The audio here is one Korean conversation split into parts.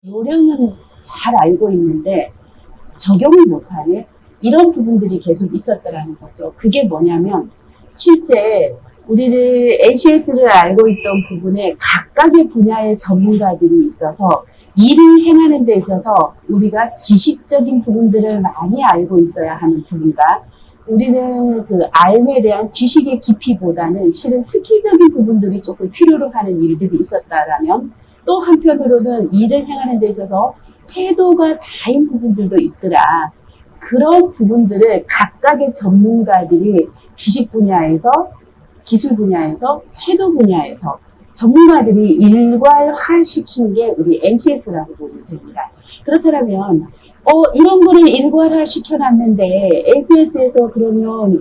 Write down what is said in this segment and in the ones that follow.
요령은 잘 알고 있는데 적용을 못하는 이런 부분들이 계속 있었더라는 거죠. 그게 뭐냐면 실제 우리들 ACS를 알고 있던 부분에 각각의 분야의 전문가들이 있어서 일을 행하는 데 있어서 우리가 지식적인 부분들을 많이 알고 있어야 하는 부분과 우리는 그 알에 대한 지식의 깊이보다는 실은 스킬적인 부분들이 조금 필요로 하는 일들이 있었다라면 또 한편으로는 일을 행하는 데 있어서 태도가 다인 부분들도 있더라. 그런 부분들을 각각의 전문가들이 지식 분야에서, 기술 분야에서, 태도 분야에서 전문가들이 일괄화시킨 게 우리 NCS라고 보면 됩니다. 그렇다면 이런 거를 일괄화 시켜놨는데 NCS에서 그러면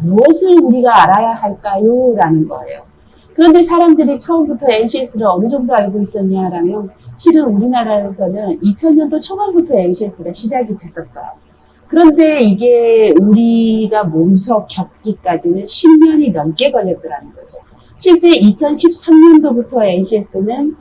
무엇을 우리가 알아야 할까요? 라는 거예요. 그런데 사람들이 처음부터 NCS를 어느 정도 알고 있었냐라면 실은 우리나라에서는 2000년도 초반부터 NCS가 시작이 됐었어요. 그런데 이게 우리가 몸소 겪기까지는 10년이 넘게 걸렸더라는 거죠. 실제 2013년도부터 NCS는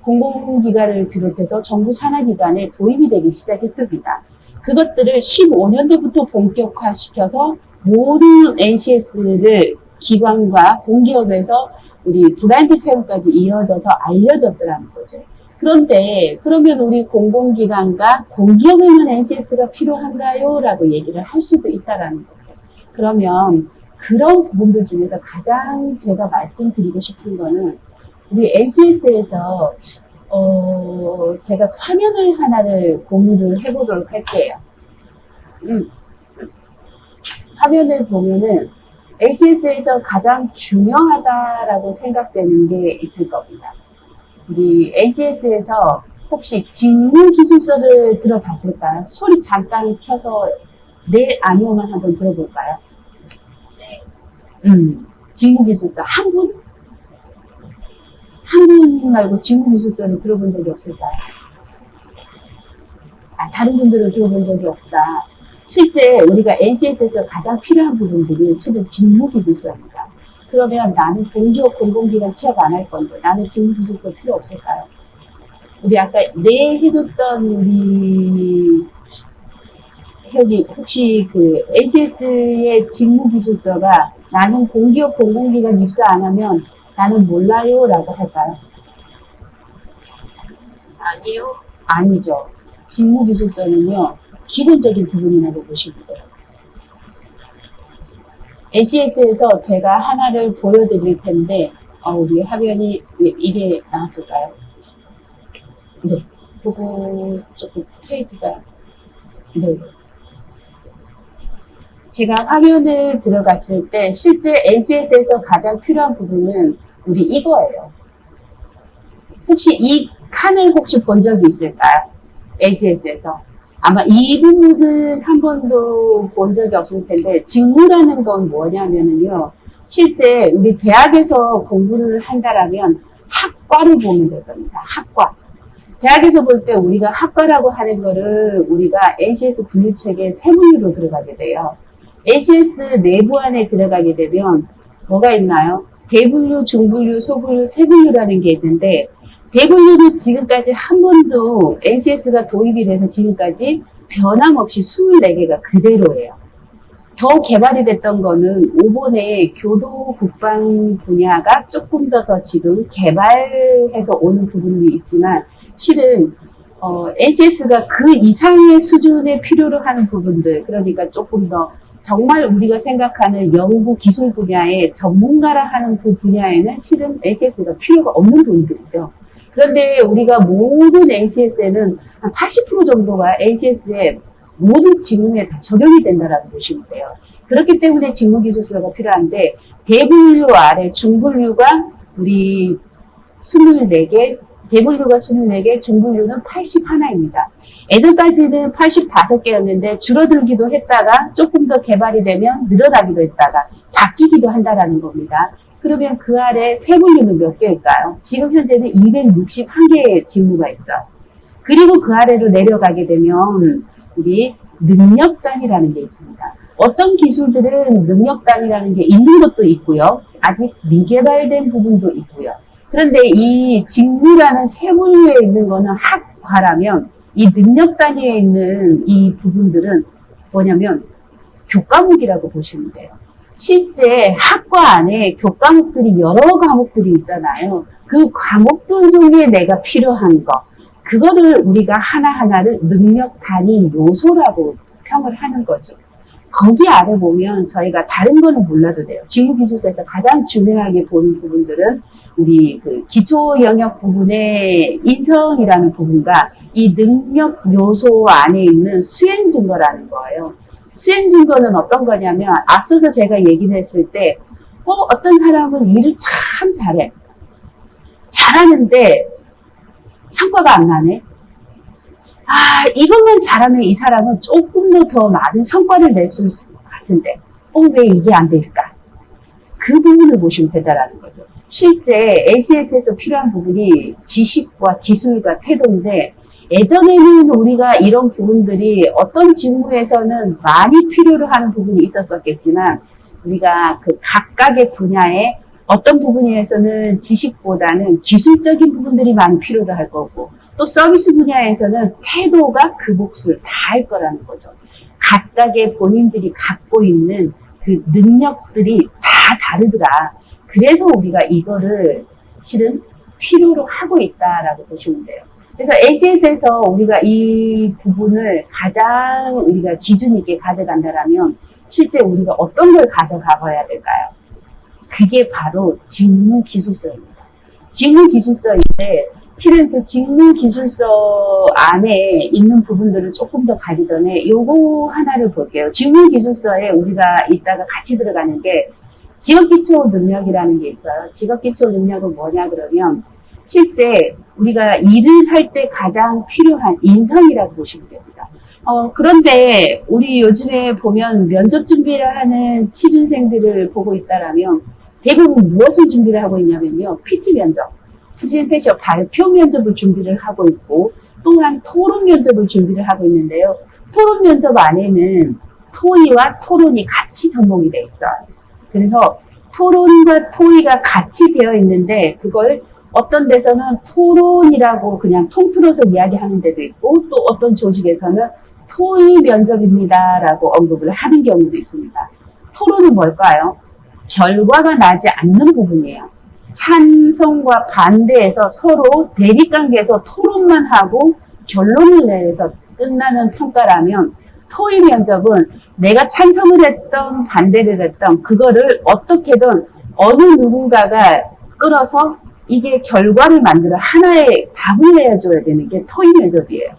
공공기관을 비롯해서 정부 산하기관에 도입이 되기 시작했습니다. 그것들을 15년도부터 본격화시켜서 모든 NCS를 기관과 공기업에서 우리 브랜드 체험까지 이어져서 알려졌더라는 거죠. 그런데 그러면 우리 공공기관과 공기업에만 NCS가 필요한가요? 라고 얘기를 할 수도 있다라는 거죠. 그러면 그런 부분들 중에서 가장 제가 말씀드리고 싶은 거는 우리 NCS에서 제가 화면을 하나를 공유를 해보도록 할게요. 화면을 보면은 NCS에서 가장 중요하다라고 생각되는 게 있을 겁니다. 우리 NCS에서 혹시 직무기술서를 들어봤을까요? 소리 잠깐 켜서 네, 아니오만 한번 들어볼까요? 직무기술서 한 분? 한 분 말고 직무기술서를 들어본 적이 없을까요? 다른 분들은 들어본 적이 없다. 실제 우리가 NCS에서 가장 필요한 부분들이 실은 직무기술서입니다. 그러면 나는 공기업 공공기관 취업 안 할 건데 나는 직무기술서 필요 없을까요? 우리 아까 네 해줬던 우리 혜연이 혹시 그 NCS의 직무기술서가 나는 공기업 공공기관 입사 안 하면 나는 몰라요 라고 할까요? 아니요. 아니죠. 직무기술서는요 기본적인 부분이라고 보시면 돼요. NCS에서 제가 하나를 보여드릴 텐데 우리 화면이 왜 이게 나왔을까요? 네, 그거 조금 페이지가 네. 제가 화면을 들어갔을 때 실제 NCS에서 가장 필요한 부분은 우리 이거예요. 혹시 이 칸을 혹시 본 적이 있을까요? NCS에서. 아마 이 부분은 한 번도 본 적이 없을 텐데 직무라는 건 뭐냐면요. 실제 우리 대학에서 공부를 한다라면 학과를 보면 될 겁니다. 학과. 대학에서 볼 때 우리가 학과라고 하는 거를 우리가 NCS 분류체계 세 분류로 들어가게 돼요. NCS 내부 안에 들어가게 되면 뭐가 있나요? 대분류, 중분류, 소분류, 세분류라는 게 있는데 대분류는 지금까지 한 번도 NCS가 도입이 돼서 지금까지 변함없이 24개가 그대로예요. 더 개발이 됐던 거는 5번의 교도 국방 분야가 조금 더 지금 개발해서 오는 부분이 있지만 실은 NCS가 그 이상의 수준의 필요로 하는 부분들, 그러니까 조금 더 정말 우리가 생각하는 연구 기술 분야의 전문가라 하는 그 분야에는 실은 NCS가 필요가 없는 부분들이죠. 그런데 우리가 모든 NCS에는 한 80% 정도가 NCS의 모든 직무에 다 적용이 된다라고 보시면 돼요. 그렇기 때문에 직무기술서가 필요한데 대분류 아래 중분류가 우리 24개, 대분류가 24개, 중분류는 81입니다. 예전까지는 85개였는데 줄어들기도 했다가 조금 더 개발이 되면 늘어나기도 했다가 바뀌기도 한다라는 겁니다. 그러면 그 아래 세분류는 몇 개일까요? 지금 현재는 261개의 직무가 있어요. 그리고 그 아래로 내려가게 되면 우리 능력단이라는 게 있습니다. 어떤 기술들은 능력단이라는 게 있는 것도 있고요. 아직 미개발된 부분도 있고요. 그런데 이 직무라는 세 분류에 있는 거는 학과라면 이 능력 단위에 있는 이 부분들은 뭐냐면 교과목이라고 보시면 돼요. 실제 학과 안에 교과목들이 여러 과목들이 있잖아요. 그 과목들 중에 내가 필요한 거, 그거를 우리가 하나하나를 능력 단위 요소라고 평을 하는 거죠. 거기 아래 보면 저희가 다른 거는 몰라도 돼요. 직무기술서에서 가장 중요하게 보는 부분들은 우리 그 기초 영역 부분의 인성이라는 부분과 이 능력 요소 안에 있는 수행 증거라는 거예요. 수행 증거는 어떤 거냐면 앞서서 제가 얘기를 했을 때 어떤 사람은 일을 참 잘해. 잘하는데 성과가 안 나네. 이것만 잘하면 이 사람은 조금 더 많은 성과를 낼 수 있을 것 같은데, 왜 이게 안 될까? 그 부분을 보시면 된다라는 거죠. 실제 ACS에서 필요한 부분이 지식과 기술과 태도인데, 예전에는 우리가 이런 부분들이 어떤 직무에서는 많이 필요로 하는 부분이 있었겠지만, 우리가 그 각각의 분야에 어떤 부분에서는 지식보다는 기술적인 부분들이 많이 필요로 할 거고, 또 서비스 분야에서는 태도가 그 몫을 다 할 거라는 거죠. 각각의 본인들이 갖고 있는 그 능력들이 다 다르더라. 그래서 우리가 이거를 실은 필요로 하고 있다라고 보시면 돼요. 그래서 ACS에서 우리가 이 부분을 가장 우리가 기준 있게 가져간다면 실제 우리가 어떤 걸 가져가 봐야 될까요? 그게 바로 직무기술서입니다. 직무기술서인데 실은 그 직무기술서 안에 있는 부분들을 조금 더 가기 전에 요거 하나를 볼게요. 직무기술서에 우리가 이따가 같이 들어가는 게 직업기초 능력이라는 게 있어요. 직업기초 능력은 뭐냐 그러면 실제 우리가 일을 할 때 가장 필요한 인성이라고 보시면 됩니다. 그런데 우리 요즘에 보면 면접 준비를 하는 취준생들을 보고 있다라면 대부분 무엇을 준비를 하고 있냐면요. PT 면접. 프레젠테이션 발표 면접을 준비를 하고 있고 또한 토론 면접을 준비를 하고 있는데요. 토론 면접 안에는 토의와 토론이 같이 접목이 돼 있어요. 그래서 토론과 토의가 같이 되어 있는데 그걸 어떤 데서는 토론이라고 그냥 통틀어서 이야기하는 데도 있고 또 어떤 조직에서는 토의 면접입니다라고 언급을 하는 경우도 있습니다. 토론은 뭘까요? 결과가 나지 않는 부분이에요. 찬성과 반대에서 서로 대립관계에서 토론만 하고 결론을 내서 끝나는 평가라면 토의 면접은 내가 찬성을 했던 반대를 했던 그거를 어떻게든 어느 누군가가 끌어서 이게 결과를 만들어 하나의 답을 내줘야 되는 게 토의 면접이에요.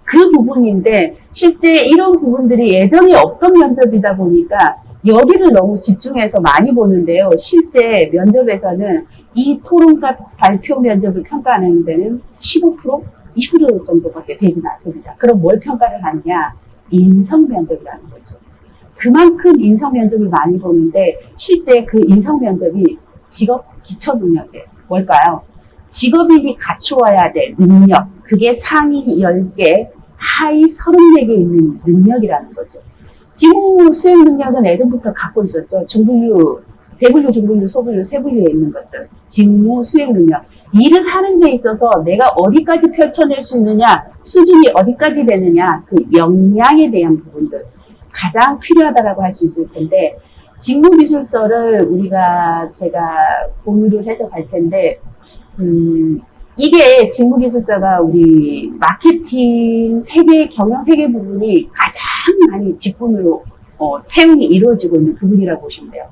그 부분인데 실제 이런 부분들이 예전에 없던 면접이다 보니까 여기를 너무 집중해서 많이 보는데요. 실제 면접에서는 이 토론과 발표 면접을 평가하는 데는 15%, 20% 정도밖에 되지 않습니다. 그럼 뭘 평가를 하느냐? 인성 면접이라는 거죠. 그만큼 인성 면접을 많이 보는데 실제 그 인성 면접이 직업 기초 능력이에요. 뭘까요? 직업인이 갖추어야 될 능력. 그게 상위 10개, 하위 34개 있는 능력이라는 거죠. 직무 수행 능력은 예전부터 갖고 있었죠. 중분류, 대분류, 중분류, 소분류, 세분류에 있는 것들. 직무 수행 능력. 일을 하는 데 있어서 내가 어디까지 펼쳐낼 수 있느냐, 수준이 어디까지 되느냐, 그 역량에 대한 부분들. 가장 필요하다라고 할 수 있을 텐데, 직무기술서를 제가 공유를 해서 갈 텐데, 이게 직무기술서가 우리 마케팅, 회계, 경영 회계 부분이 가장 많이 직분으로 채용이 이루어지고 있는 부분이라고 보시면 돼요.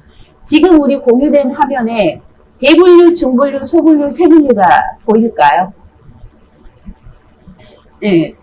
지금 우리 공유된 화면에 대분류, 중분류, 소분류, 세분류가 보일까요? 네.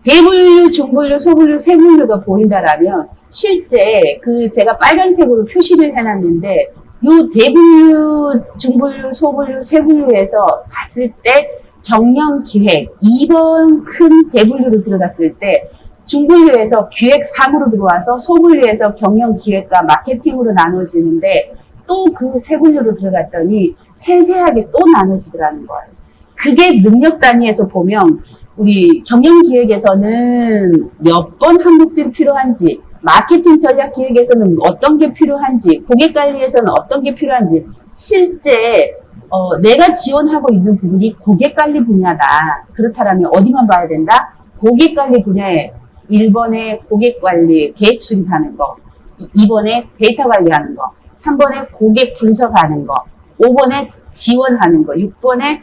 대분류, 중분류, 소분류, 세분류가 보인다라면 실제 제가 빨간색으로 표시를 해놨는데 요 대분류, 중분류, 소분류, 세분류에서 봤을 때 경영기획 2번 큰 대분류로 들어갔을 때 중분류에서 기획 3으로 들어와서 소분류에서 경영기획과 마케팅으로 나눠지는데 또 그 세분류로 들어갔더니 세세하게 또 나눠지더라는 거예요. 그게 능력 단위에서 보면 우리 경영기획에서는 몇 번 항목들이 필요한지 마케팅 전략 기획에서는 어떤 게 필요한지, 고객 관리에서는 어떤 게 필요한지, 실제 내가 지원하고 있는 부분이 고객관리 분야다. 그렇다면 어디만 봐야 된다? 고객관리 분야에 1번에 고객관리 계획 수립하는 거, 2번에 데이터 관리하는 거, 3번에 고객 분석하는 거, 5번에 지원하는 거, 6번에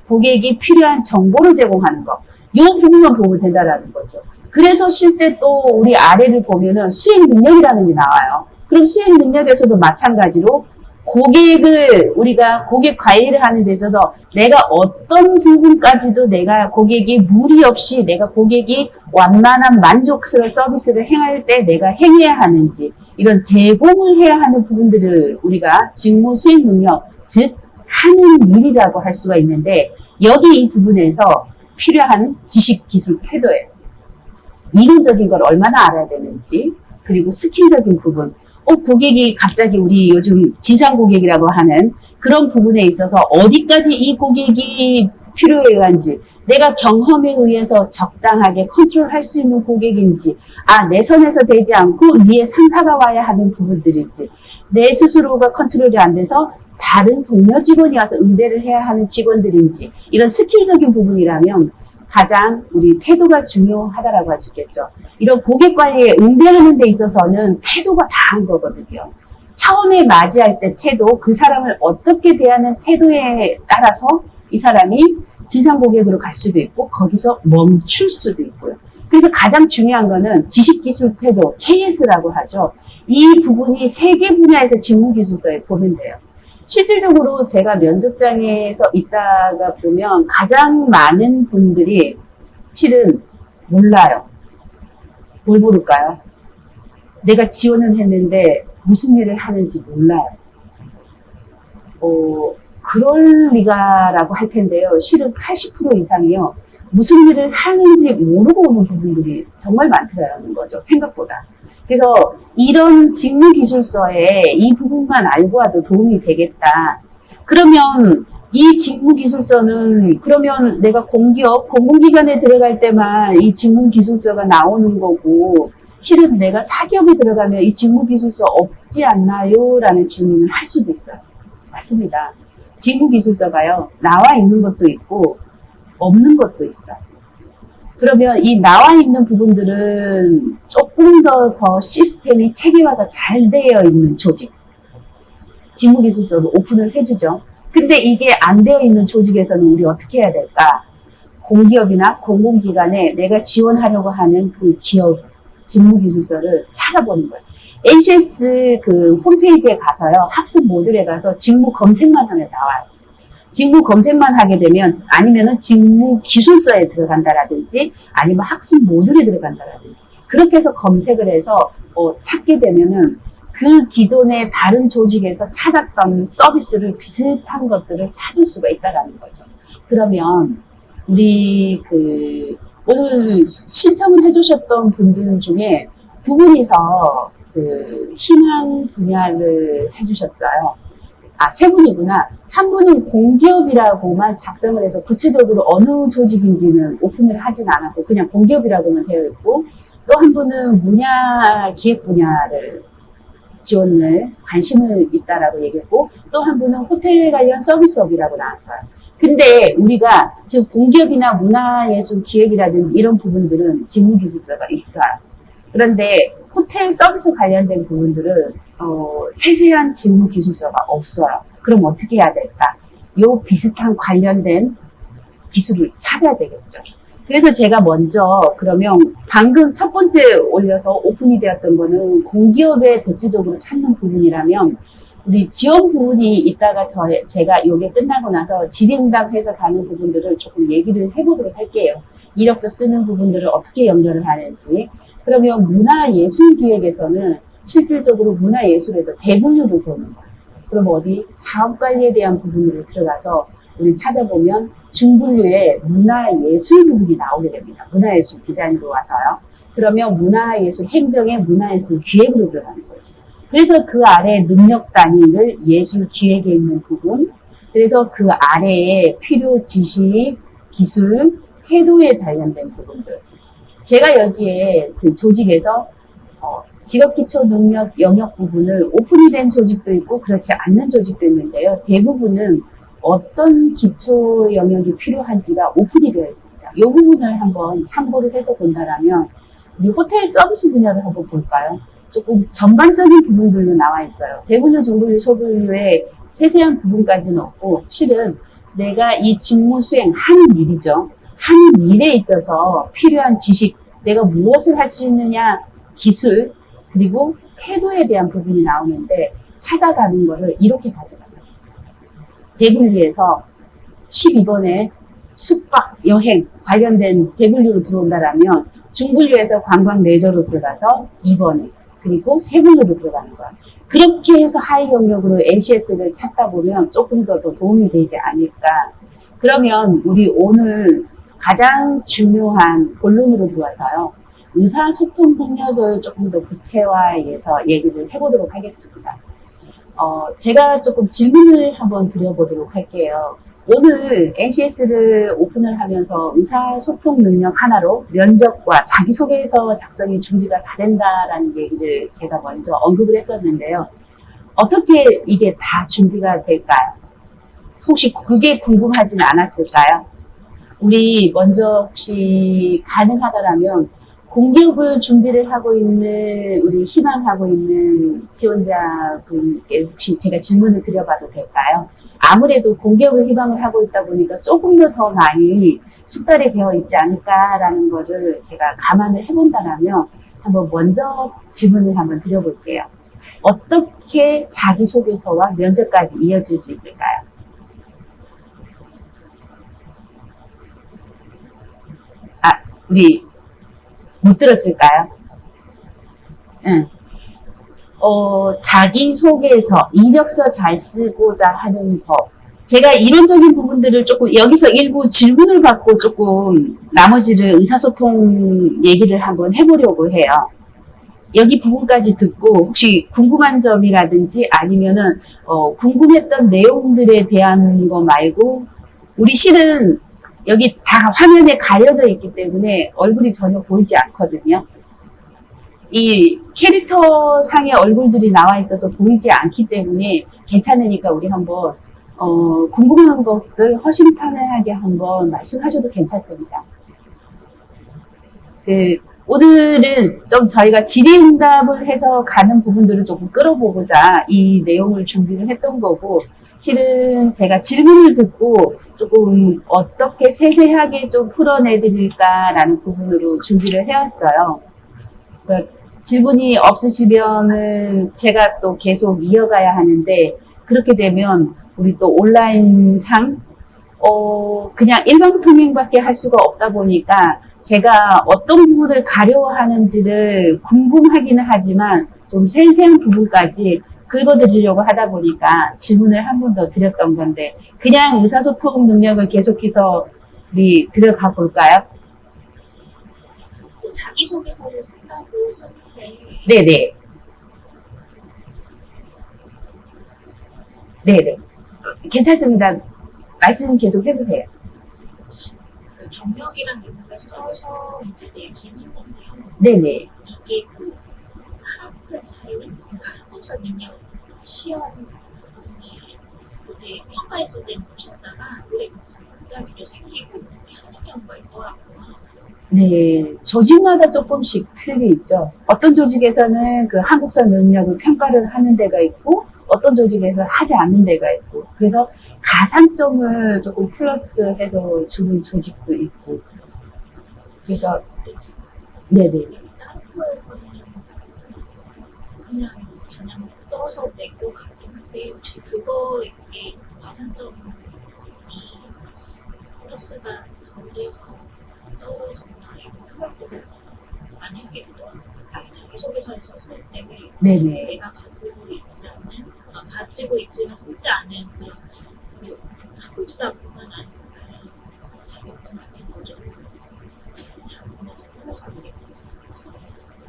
고객이 필요한 정보를 제공하는 거. 이 부분만 보면 된다라는 거죠. 그래서 실제 또 우리 아래를 보면은 수행 능력이라는 게 나와요. 그럼 수행 능력에서도 마찬가지로 고객을 우리가 고객 관리를 하는 데 있어서 내가 어떤 부분까지도 내가 고객이 무리 없이 내가 고객이 완만한 만족스러운 서비스를 행할 때 내가 행해야 하는지 이런 제공을 해야 하는 부분들을 우리가 직무 수행 능력, 즉 하는 일이라고 할 수가 있는데 여기 이 부분에서 필요한 지식, 기술, 태도예요. 이론적인 걸 얼마나 알아야 되는지 그리고 스킬적인 부분 고객이 갑자기 우리 요즘 진상 고객이라고 하는 그런 부분에 있어서 어디까지 이 고객이 필요해 한지 내가 경험에 의해서 적당하게 컨트롤할 수 있는 고객인지 내 선에서 되지 않고 위에 상사가 와야 하는 부분들인지 내 스스로가 컨트롤이 안 돼서 다른 동료 직원이 와서 응대를 해야 하는 직원들인지 이런 스킬적인 부분이라면 가장 우리 태도가 중요하다라고 할 수 있겠죠. 이런 고객 관리에 응대하는 데 있어서는 태도가 다한 거거든요. 처음에 맞이할 때 태도, 그 사람을 어떻게 대하는 태도에 따라서 이 사람이 진상 고객으로 갈 수도 있고 거기서 멈출 수도 있고요. 그래서 가장 중요한 거는 지식, 기술, 태도, KS라고 하죠. 이 부분이 세 개 분야에서 직무기술서에 보면 돼요. 실질적으로 제가 면접장에서 있다가 보면 가장 많은 분들이 실은 몰라요. 뭘 모를까요? 내가 지원은 했는데 무슨 일을 하는지 몰라요. 그럴 리가라고 할 텐데요. 실은 80% 이상이요. 무슨 일을 하는지 모르고 오는 부분들이 정말 많더라는 거죠. 생각보다. 그래서 이런 직무기술서에 이 부분만 알고 와도 도움이 되겠다. 그러면 이 직무기술서는 그러면 내가 공기업, 공공기관에 들어갈 때만 이 직무기술서가 나오는 거고 실은 내가 사기업에 들어가면 이 직무기술서 없지 않나요? 라는 질문을 할 수도 있어요. 맞습니다. 직무기술서가요. 나와 있는 것도 있고 없는 것도 있어요. 그러면 이 나와 있는 부분들은 조금 더 시스템이 체계화가 잘 되어 있는 조직. 직무기술서로 오픈을 해주죠. 근데 이게 안 되어 있는 조직에서는 우리 어떻게 해야 될까? 공기업이나 공공기관에 내가 지원하려고 하는 그 기업 직무기술서를 찾아보는 거예요. NCS 그 홈페이지에 가서요. 학습 모듈에 가서 직무 검색만 하면 나와요. 직무 검색만 하게 되면 아니면은 직무 기술서에 들어간다라든지 아니면 학습 모듈에 들어간다라든지 그렇게 해서 검색을 해서 찾게 되면은 그 기존의 다른 조직에서 찾았던 서비스를 비슷한 것들을 찾을 수가 있다라는 거죠. 그러면 우리 오늘 신청을 해주셨던 분들 중에 두 분이서 희망 분야를 해주셨어요. 세 분이구나. 한 분은 공기업이라고만 작성을 해서 구체적으로 어느 조직인지는 오픈을 하진 않았고 그냥 공기업이라고만 되어 있고 또 한 분은 문화 기획 분야를 지원을 관심을 있다라고 얘기했고 또 한 분은 호텔 관련 서비스업이라고 나왔어요. 근데 우리가 지금 공기업이나 문화예술 기획이라든지 이런 부분들은 직무기술서가 있어요. 그런데 호텔 서비스 관련된 부분들은 세세한 직무기술서가 없어요. 그럼 어떻게 해야 될까? 요 비슷한 관련된 기술을 찾아야 되겠죠. 그래서 제가 먼저 그러면 방금 첫 번째 올려서 오픈이 되었던 거는 공기업에 대체적으로 찾는 부분이라면 우리 지원 부분이 있다가 제가 요게 끝나고 나서 질의응답해서 가는 부분들을 조금 얘기를 해보도록 할게요. 이력서 쓰는 부분들을 어떻게 연결을 하는지. 그러면 문화예술기획에서는 실질적으로 문화예술에서 대분류를 보는 거예요. 그럼 어디 사업관리에 대한 부분으로 들어가서 우리 찾아보면 중분류에 문화예술 부분이 나오게 됩니다. 문화예술 디자인으로 와서요. 그러면 문화예술 행정에 문화예술 기획으로 들어가는 거죠. 그래서 그 아래 능력 단위를 예술 기획에 있는 부분, 그래서 그 아래에 필요 지식, 기술, 태도에 관련된 부분들. 제가 여기에 그 조직에서 직업기초 능력 영역 부분을 오픈이 된 조직도 있고 그렇지 않는 조직도 있는데요. 대부분은 어떤 기초 영역이 필요한지가 오픈이 되어 있습니다. 이 부분을 한번 참고를 해서 본다라면 우리 호텔 서비스 분야를 한번 볼까요? 조금 전반적인 부분들로 나와 있어요. 대분류, 중분류, 소분류의 세세한 부분까지는 없고 실은 내가 이 직무 수행 하는 일이죠. 하는 일에 있어서 필요한 지식, 내가 무엇을 할 수 있느냐, 기술, 그리고 태도에 대한 부분이 나오는데 찾아가는 거를 이렇게 가져가요. 대분류에서 12번에 숙박, 여행 관련된 대분류로 들어온다라면 중분류에서 관광 레저로 들어가서 2번에 그리고 세분류로 들어가는 거야. 그렇게 해서 하위 영역으로 NCS를 찾다 보면 조금 더 도움이 되지 않을까. 그러면 우리 오늘 가장 중요한 본론으로 들어와서요. 의사소통 능력을 조금 더 구체화해서 얘기를 해보도록 하겠습니다. 제가 조금 질문을 한번 드려보도록 할게요. 오늘 NCS를 오픈을 하면서 의사소통 능력 하나로 면접과 자기소개서 작성이 준비가 다 된다라는 얘기를 제가 먼저 언급을 했었는데요. 어떻게 이게 다 준비가 될까요? 혹시 그게 궁금하진 않았을까요? 우리 먼저 혹시 가능하다라면 공기업을 준비를 하고 있는 우리 희망하고 있는 지원자분께 혹시 제가 질문을 드려봐도 될까요? 아무래도 공기업을 희망을 하고 있다 보니까 조금 더 많이 숙달이 되어 있지 않을까라는 거를 제가 감안을 해본다면 한번 먼저 질문을 한번 드려볼게요. 어떻게 자기소개서와 면접까지 이어질 수 있을까요? 우리 못 들었을까요? 응. 자기소개서, 이력서 잘 쓰고자 하는 법. 제가 이론적인 부분들을 조금 여기서 일부 질문을 받고 조금 나머지를 의사소통 얘기를 한번 해보려고 해요. 여기 부분까지 듣고 혹시 궁금한 점이라든지 아니면은 궁금했던 내용들에 대한 거 말고 우리 실은 여기 다 화면에 가려져 있기 때문에 얼굴이 전혀 보이지 않거든요. 이 캐릭터 상의 얼굴들이 나와 있어서 보이지 않기 때문에 괜찮으니까 우리 한번 궁금한 것들 허심탄회하게 한번 말씀하셔도 괜찮습니다. 오늘은 좀 저희가 질의응답을 해서 가는 부분들을 조금 끌어보고자 이 내용을 준비를 했던 거고 실은 제가 질문을 듣고 조금 어떻게 세세하게 좀 풀어내드릴까라는 부분으로 준비를 해왔어요. 그러니까 질문이 없으시면은 제가 또 계속 이어가야 하는데 그렇게 되면 우리 또 온라인상 그냥 일반 통행밖에 할 수가 없다 보니까 제가 어떤 부분을 가려워하는지를 궁금하기는 하지만 좀 세세한 부분까지 긁어드리려고 하다 보니까 질문을 한 번 더 드렸던 건데 그냥 의사소통 능력을 계속해서 우리 들어가 볼까요? 자기소개서를 쓴다고 썼는데 네네. 네네. 괜찮습니다. 말씀 계속 해주세요. 그 경력이랑 이런 걸 써서 이제 내긴 했는데요. 네네. 이게 그 한국사회, 그러니까 한국사 능력 시험 부분이 그때 평가했을 때는 없었다가 올해 갑자기 또 생기고 하는 경우가 있더라고요. 네, 조직마다 조금씩 틀이 있죠. 어떤 조직에서는 그 한국사 능력을 평가를 하는 데가 있고, 어떤 조직에서 하지 않는 데가 있고, 그래서 가산점을 조금 플러스해서 주는 조직도 있고, 그래서 네네. 다른 거에서는 그냥 전형 떠서 내고 가긴 한데 혹시 그거에 가산점이 플러스가 덜 돼서 떨어졌나 생각보다 만약에 자기소개서를 썼을 때 네네. 내가 가지고 있지만 쓰지 않은 그런 한국사뿐만 아니라 자격증 같은 거죠.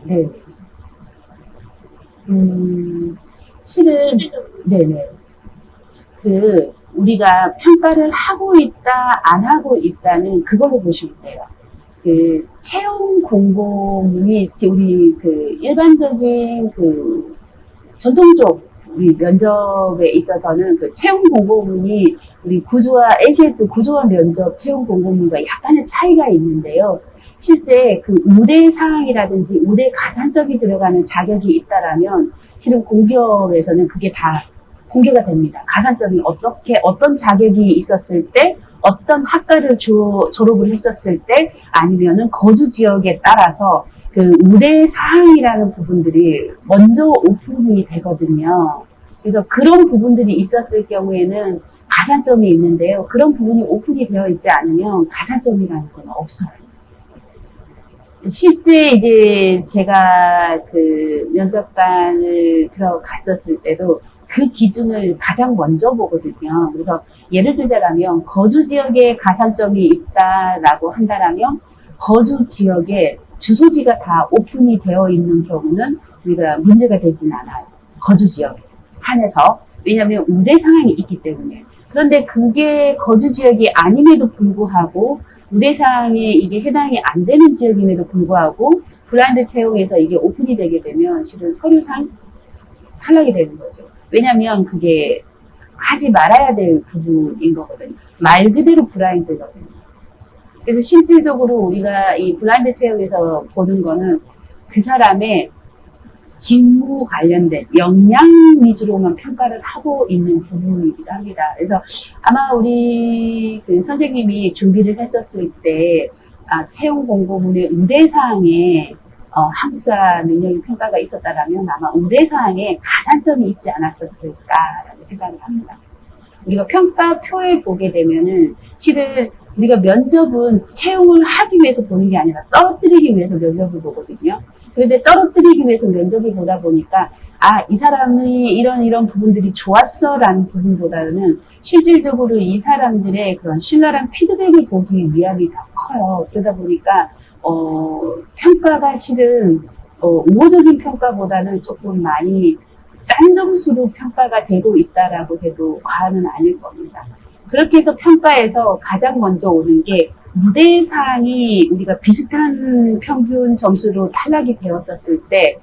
네. 실은, 실질적으로 네네. 우리가 평가를 하고 있다, 안 하고 있다는 그걸로 보시면 돼요. 채용 공고문이, 우리 일반적인 전통적 우리 면접에 있어서는 그 채용 공고문이 우리 구조와 ACS 구조와 면접 채용 공고문과 약간의 차이가 있는데요. 실제 그 우대 사항이라든지 우대 가산점이 들어가는 자격이 있다라면 실은 공기업에서는 그게 다 공개가 됩니다. 가산점이 어떤 자격이 있었을 때, 어떤 학과를 졸업을 했었을 때, 아니면은 거주 지역에 따라서 그 우대 사항이라는 부분들이 먼저 오픈이 되거든요. 그래서 그런 부분들이 있었을 경우에는 가산점이 있는데요. 그런 부분이 오픈이 되어 있지 않으면 가산점이라는 건 없어요. 실제 이제 제가 그 면접관을 들어갔었을 때도 그 기준을 가장 먼저 보거든요. 그래서 예를 들자면 거주 지역에 가산점이 있다라고 한다라면 거주 지역에 주소지가 다 오픈이 되어 있는 경우는 우리가 문제가 되진 않아요. 거주 지역에 한해서. 왜냐하면 우대 상황이 있기 때문에. 그런데 그게 거주 지역이 아님에도 불구하고 우대 사항에 이게 해당이 안 되는 지역임에도 불구하고 블라인드 채용에서 이게 오픈이 되게 되면 실은 서류상 탈락이 되는 거죠. 왜냐하면 그게 하지 말아야 될 부분인 거거든요. 말 그대로 블라인드거든요. 그래서 실질적으로 우리가 이 블라인드 채용에서 보는 거는 그 사람의 직무 관련된 역량 위주로만 평가를 하고 있는 부분이기도 합니다. 그래서 아마 우리 그 선생님이 준비를 했었을 때 채용 공고문의 우대사항에 한국사 능력이 평가가 있었다라면 아마 우대사항에 가산점이 있지 않았었을까라는 생각을 합니다. 우리가 평가표에 보게 되면은 실은 우리가 면접은 채용을 하기 위해서 보는 게 아니라 떨어뜨리기 위해서 면접을 보거든요. 그런데 떨어뜨리기 위해서 면접을 보다 보니까 이 사람이 이런 부분들이 좋았어 라는 부분보다는 실질적으로 이 사람들의 그런 신랄한 피드백을 보기 위함이 더 커요. 그러다 보니까 평가가 실은 우호적인 평가보다는 조금 많이 짠 점수로 평가가 되고 있다라고 해도 과언은 아닐 겁니다. 그렇게 해서 평가에서 가장 먼저 오는 게 우대사항이 우리가 비슷한 평균 점수로 탈락이 되었었을 때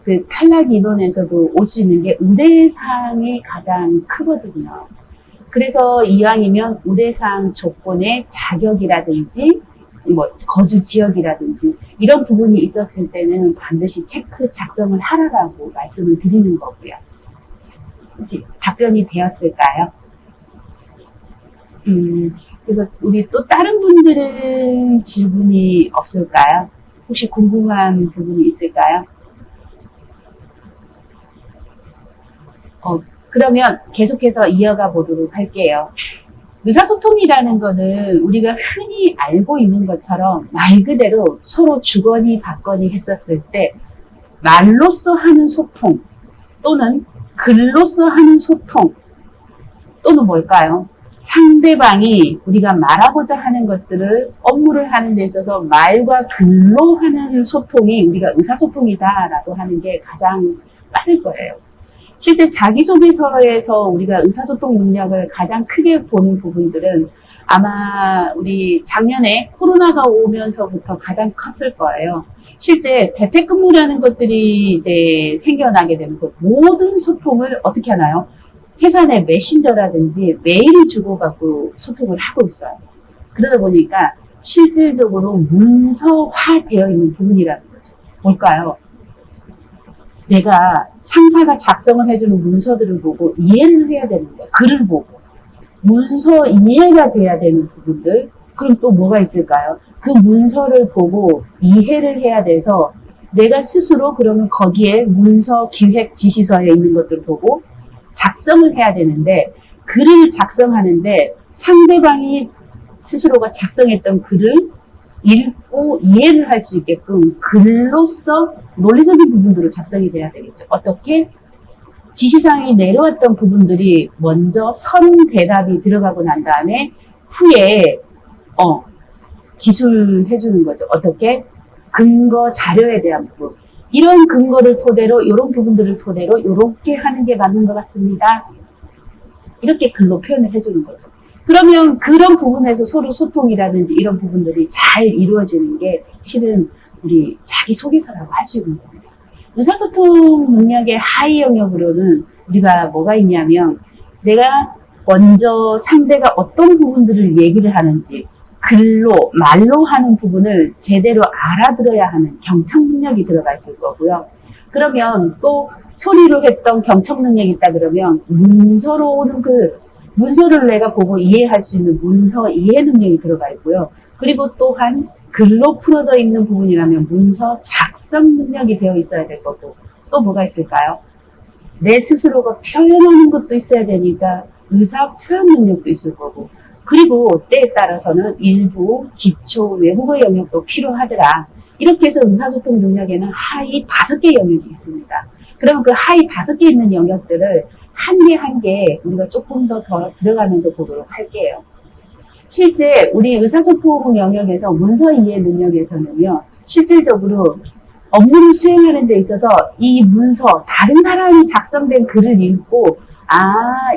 그 탈락 인원에서도 올 수 있는 게 우대사항이 가장 크거든요. 그래서 이왕이면 우대사항 조건의 자격이라든지 거주 지역이라든지 이런 부분이 있었을 때는 반드시 체크 작성을 하라고 말씀을 드리는 거고요. 답변이 되었을까요? 그래서 우리 또 다른 분들은 질문이 없을까요? 혹시 궁금한 부분이 있을까요? 그러면 계속해서 이어가 보도록 할게요. 의사소통이라는 거는 우리가 흔히 알고 있는 것처럼 말 그대로 서로 주거니 받거니 했었을 때 말로써 하는 소통 또는 글로써 하는 소통 또는 뭘까요? 상대방이 우리가 말하고자 하는 것들을 업무를 하는 데 있어서 말과 글로 하는 소통이 우리가 의사소통이다라고 하는 게 가장 빠를 거예요. 실제 자기소개서에서 우리가 의사소통 능력을 가장 크게 보는 부분들은 아마 우리 작년에 코로나가 오면서부터 가장 컸을 거예요. 실제 재택근무라는 것들이 이제 생겨나게 되면서 모든 소통을 어떻게 하나요? 회사 내 메신저라든지 메일을 주고받고 소통을 하고 있어요. 그러다 보니까 실질적으로 문서화되어 있는 부분이라는 거죠. 뭘까요? 내가 상사가 작성을 해주는 문서들을 보고 이해를 해야 되는 거예요. 글을 보고. 문서 이해가 돼야 되는 부분들. 그럼 또 뭐가 있을까요? 그 문서를 보고 이해를 해야 돼서 내가 스스로 그러면 거기에 문서 기획 지시서에 있는 것들을 보고 작성을 해야 되는데 글을 작성하는데 상대방이 스스로가 작성했던 글을 읽고 이해를 할 수 있게끔 글로써 논리적인 부분들을 작성이 돼야 되겠죠. 어떻게? 지시사항이 내려왔던 부분들이 먼저 선 대답이 들어가고 난 다음에 후에 기술해주는 거죠. 어떻게? 근거 자료에 대한 부분. 이런 근거를 토대로 이런 부분들을 토대로 이렇게 하는 게 맞는 것 같습니다. 이렇게 글로 표현을 해주는 거죠. 그러면 그런 부분에서 서로 소통이라든지 이런 부분들이 잘 이루어지는 게 실은 우리 자기소개서라고 할 수 있는 겁니다. 의사소통 능력의 하위 영역으로는 우리가 뭐가 있냐면 내가 먼저 상대가 어떤 부분들을 얘기를 하는지 글로, 말로 하는 부분을 제대로 알아들어야 하는 경청 능력이 들어가 있을 거고요. 그러면 또 소리로 했던 경청 능력이 있다 그러면 문서로 오는 그 문서를 내가 보고 이해할 수 있는 문서 이해 능력이 들어가 있고요. 그리고 또한 글로 풀어져 있는 부분이라면 문서 작성 능력이 되어 있어야 될 거고 또 뭐가 있을까요? 내 스스로가 표현하는 것도 있어야 되니까 의사 표현 능력도 있을 거고 그리고 때에 따라서는 일부 기초 외국어 영역도 필요하더라. 이렇게 해서 의사소통 능력에는 하위 5개 영역이 있습니다. 그럼 그 하위 5개 있는 영역들을 한 개 한 개 우리가 조금 더 들어가면서 보도록 할게요. 실제 우리 의사소통 영역에서 문서 이해 능력에서는요. 실질적으로 업무를 수행하는 데 있어서 이 문서, 다른 사람이 작성된 글을 읽고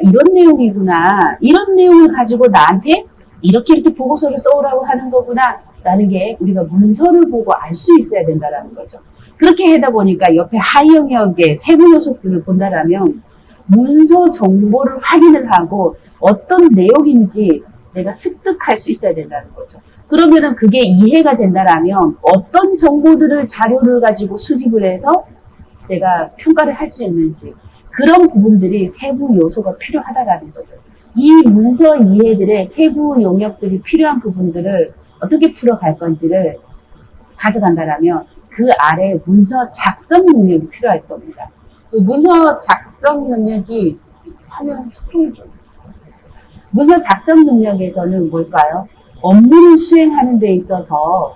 이런 내용이구나. 이런 내용을 가지고 나한테 이렇게 보고서를 써오라고 하는 거구나. 라는 게 우리가 문서를 보고 알 수 있어야 된다는 거죠. 그렇게 하다 보니까 옆에 하위 영역의 세부 요소들을 본다라면 문서 정보를 확인을 하고 어떤 내용인지 내가 습득할 수 있어야 된다는 거죠. 그러면은 그게 이해가 된다라면 어떤 정보들을 자료를 가지고 수집을 해서 내가 평가를 할 수 있는지 그런 부분들이 세부 요소가 필요하다라는 거죠. 이 문서 이해들의 세부 영역들이 필요한 부분들을 어떻게 풀어갈 건지를 가져간다라면 그 아래 문서 작성 능력이 필요할 겁니다. 그 문서 작성 능력이 화면 스크롤 좀. 문서 작성 능력에서는 뭘까요? 업무를 수행하는 데 있어서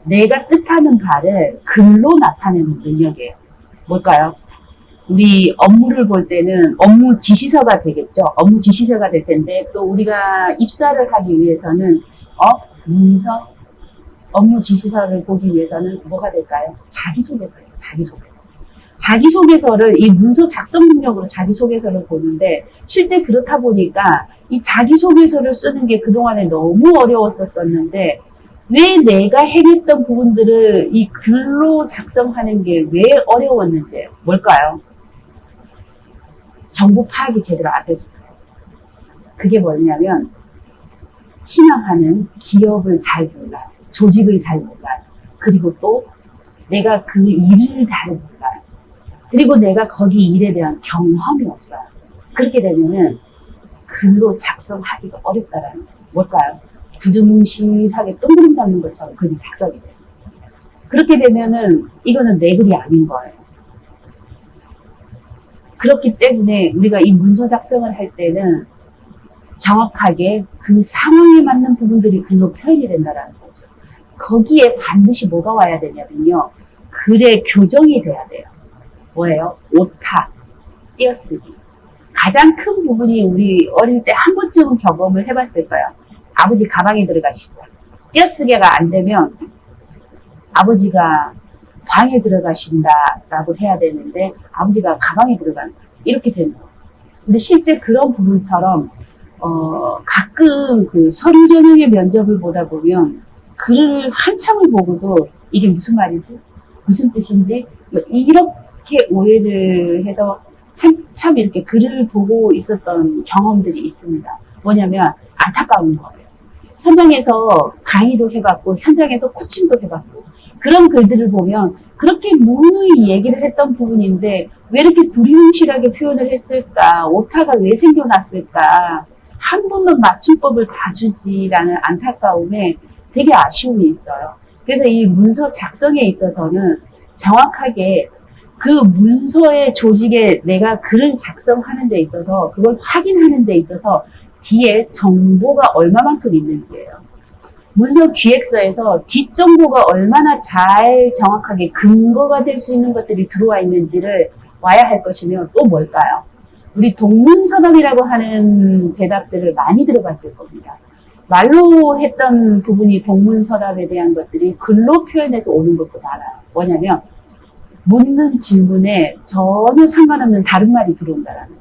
내가 뜻하는 바를 글로 나타내는 능력이에요. 뭘까요? 우리 업무를 볼 때는 업무 지시서가 되겠죠. 업무 지시서가 될 텐데 또 우리가 입사를 하기 위해서는 문서, 업무 지시서를 보기 위해서는 뭐가 될까요? 자기소개서예요. 자기소개서를 이 문서 작성 능력으로 자기소개서를 보는데 실제 그렇다 보니까 이 자기소개서를 쓰는 게 그동안에 너무 어려웠었는데 왜 내가 해냈던 부분들을 이 글로 작성하는 게 왜 어려웠는지 뭘까요? 정보 파악이 제대로 안 돼서 그게 뭐냐면 희망하는 기업을 잘 몰라요. 조직을 잘 몰라요. 그리고 또 내가 그 일을 잘 몰라요. 그리고 내가 거기 일에 대한 경험이 없어요. 그렇게 되면은 글로 작성하기가 어렵다라는 거예요. 뭘까요? 두두뭉실하게 똥그림 잡는 것처럼 글이 작성이 돼요. 그렇게 되면은 이거는 내 글이 아닌 거예요. 그렇기 때문에 우리가 이 문서 작성을 할 때는 정확하게 그 상황에 맞는 부분들이 글로 표현이 된다는 거죠. 거기에 반드시 뭐가 와야 되냐면요. 글의 교정이 돼야 돼요. 뭐예요? 오타, 띄어쓰기. 가장 큰 부분이 우리 어릴 때 한 번쯤은 경험을 해봤을 거예요. 아버지 가방에 들어가시고 띄어쓰기가 안 되면 아버지가 방에 들어가신다라고 해야 되는데 아버지가 가방에 들어간다. 이렇게 되는 거예요. 근데 실제 그런 부분처럼 가끔 그 서류 전형의 면접을 보다 보면 글을 한참을 보고도 이게 무슨 말이지? 무슨 뜻인지? 이렇게 오해를 해서 한참 이렇게 글을 보고 있었던 경험들이 있습니다. 뭐냐면 안타까운 거예요. 현장에서 강의도 해봤고 현장에서 코칭도 해봤고 그런 글들을 보면 그렇게 누누이 얘기를 했던 부분인데 왜 이렇게 두리뭉실하게 표현을 했을까? 오타가 왜 생겨났을까? 한 번만 맞춤법을 봐주지라는 안타까움에 되게 아쉬움이 있어요. 그래서 이 문서 작성에 있어서는 정확하게 그 문서의 조직에 내가 글을 작성하는 데 있어서 그걸 확인하는 데 있어서 뒤에 정보가 얼마만큼 있는지예요. 문서 기획서에서 뒷정보가 얼마나 잘 정확하게 근거가 될 수 있는 것들이 들어와 있는지를 와야 할 것이며 또 뭘까요? 우리 동문서답이라고 하는 대답들을 많이 들어봤을 겁니다. 말로 했던 부분이 동문서답에 대한 것들이 글로 표현해서 오는 것도 많아요. 뭐냐면 묻는 질문에 전혀 상관없는 다른 말이 들어온다는 거예요.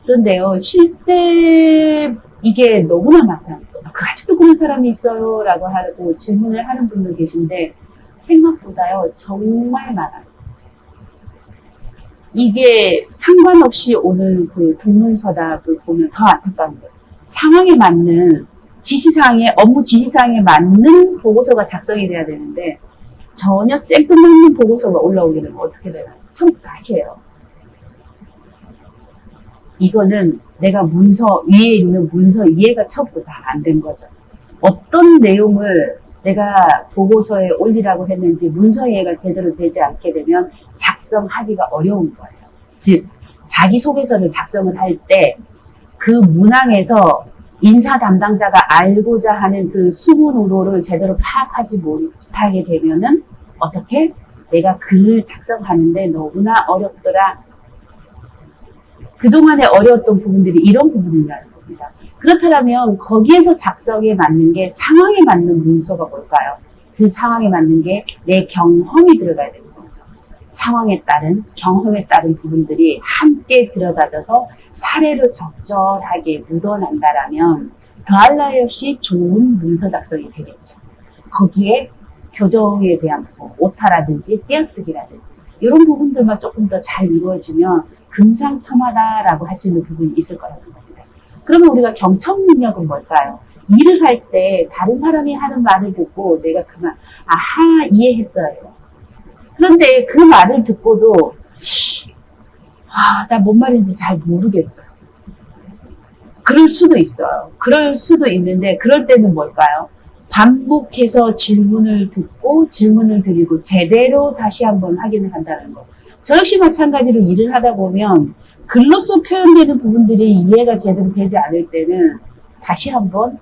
그런데요, 실제 이게 너무나 많아요. 아직도 그런 사람이 있어요 라고 하고 질문을 하는 분들 계신데 생각보다요 정말 많아요. 이게 상관없이 오는 그 동문서답을 보면 더 안타까운 거예요. 상황에 맞는 지시사항에, 업무 지시사항에 맞는 보고서가 작성이 돼야 되는데 전혀 생뚱맞는 보고서가 올라오게 되면 어떻게 되나요? 처음부터 다시 해요. 이거는 내가 문서 위에 있는 문서 이해가 처음부터 다 안 된 거죠. 어떤 내용을 내가 보고서에 올리라고 했는지 문서 이해가 제대로 되지 않게 되면 작성하기가 어려운 거예요. 즉, 자기소개서를 작성을 할 때 그 문항에서 인사 담당자가 알고자 하는 그 수문 의도를 제대로 파악하지 못하게 되면은 어떻게? 내가 글을 작성하는데 너무나 어렵더라. 그동안에 어려웠던 부분들이 이런 부분이라는 겁니다. 그렇다면 거기에서 작성에 맞는 게 상황에 맞는 문서가 뭘까요? 그 상황에 맞는 게 내 경험이 들어가야 되는 거죠. 상황에 따른, 경험에 따른 부분들이 함께 들어가져서 사례로 적절하게 묻어난다라면 더할 나위 없이 좋은 문서 작성이 되겠죠. 거기에 교정에 대한 부분, 오타라든지 띄어쓰기라든지 이런 부분들만 조금 더 잘 이루어지면 금상첨화다라고 하시는 부분이 있을 거라고 합니다. 그러면 우리가 경청 능력은 뭘까요? 일을 할 때 다른 사람이 하는 말을 듣고 내가 그만 아하 이해했어요. 그런데 그 말을 듣고도 나 뭔 말인지 잘 모르겠어요. 그럴 수도 있어요. 그럴 수도 있는데 그럴 때는 뭘까요? 반복해서 질문을 듣고 질문을 드리고 제대로 다시 한번 확인을 한다는 거. 저 역시 마찬가지로 일을 하다 보면 글로써 표현되는 부분들이 이해가 제대로 되지 않을 때는 다시 한번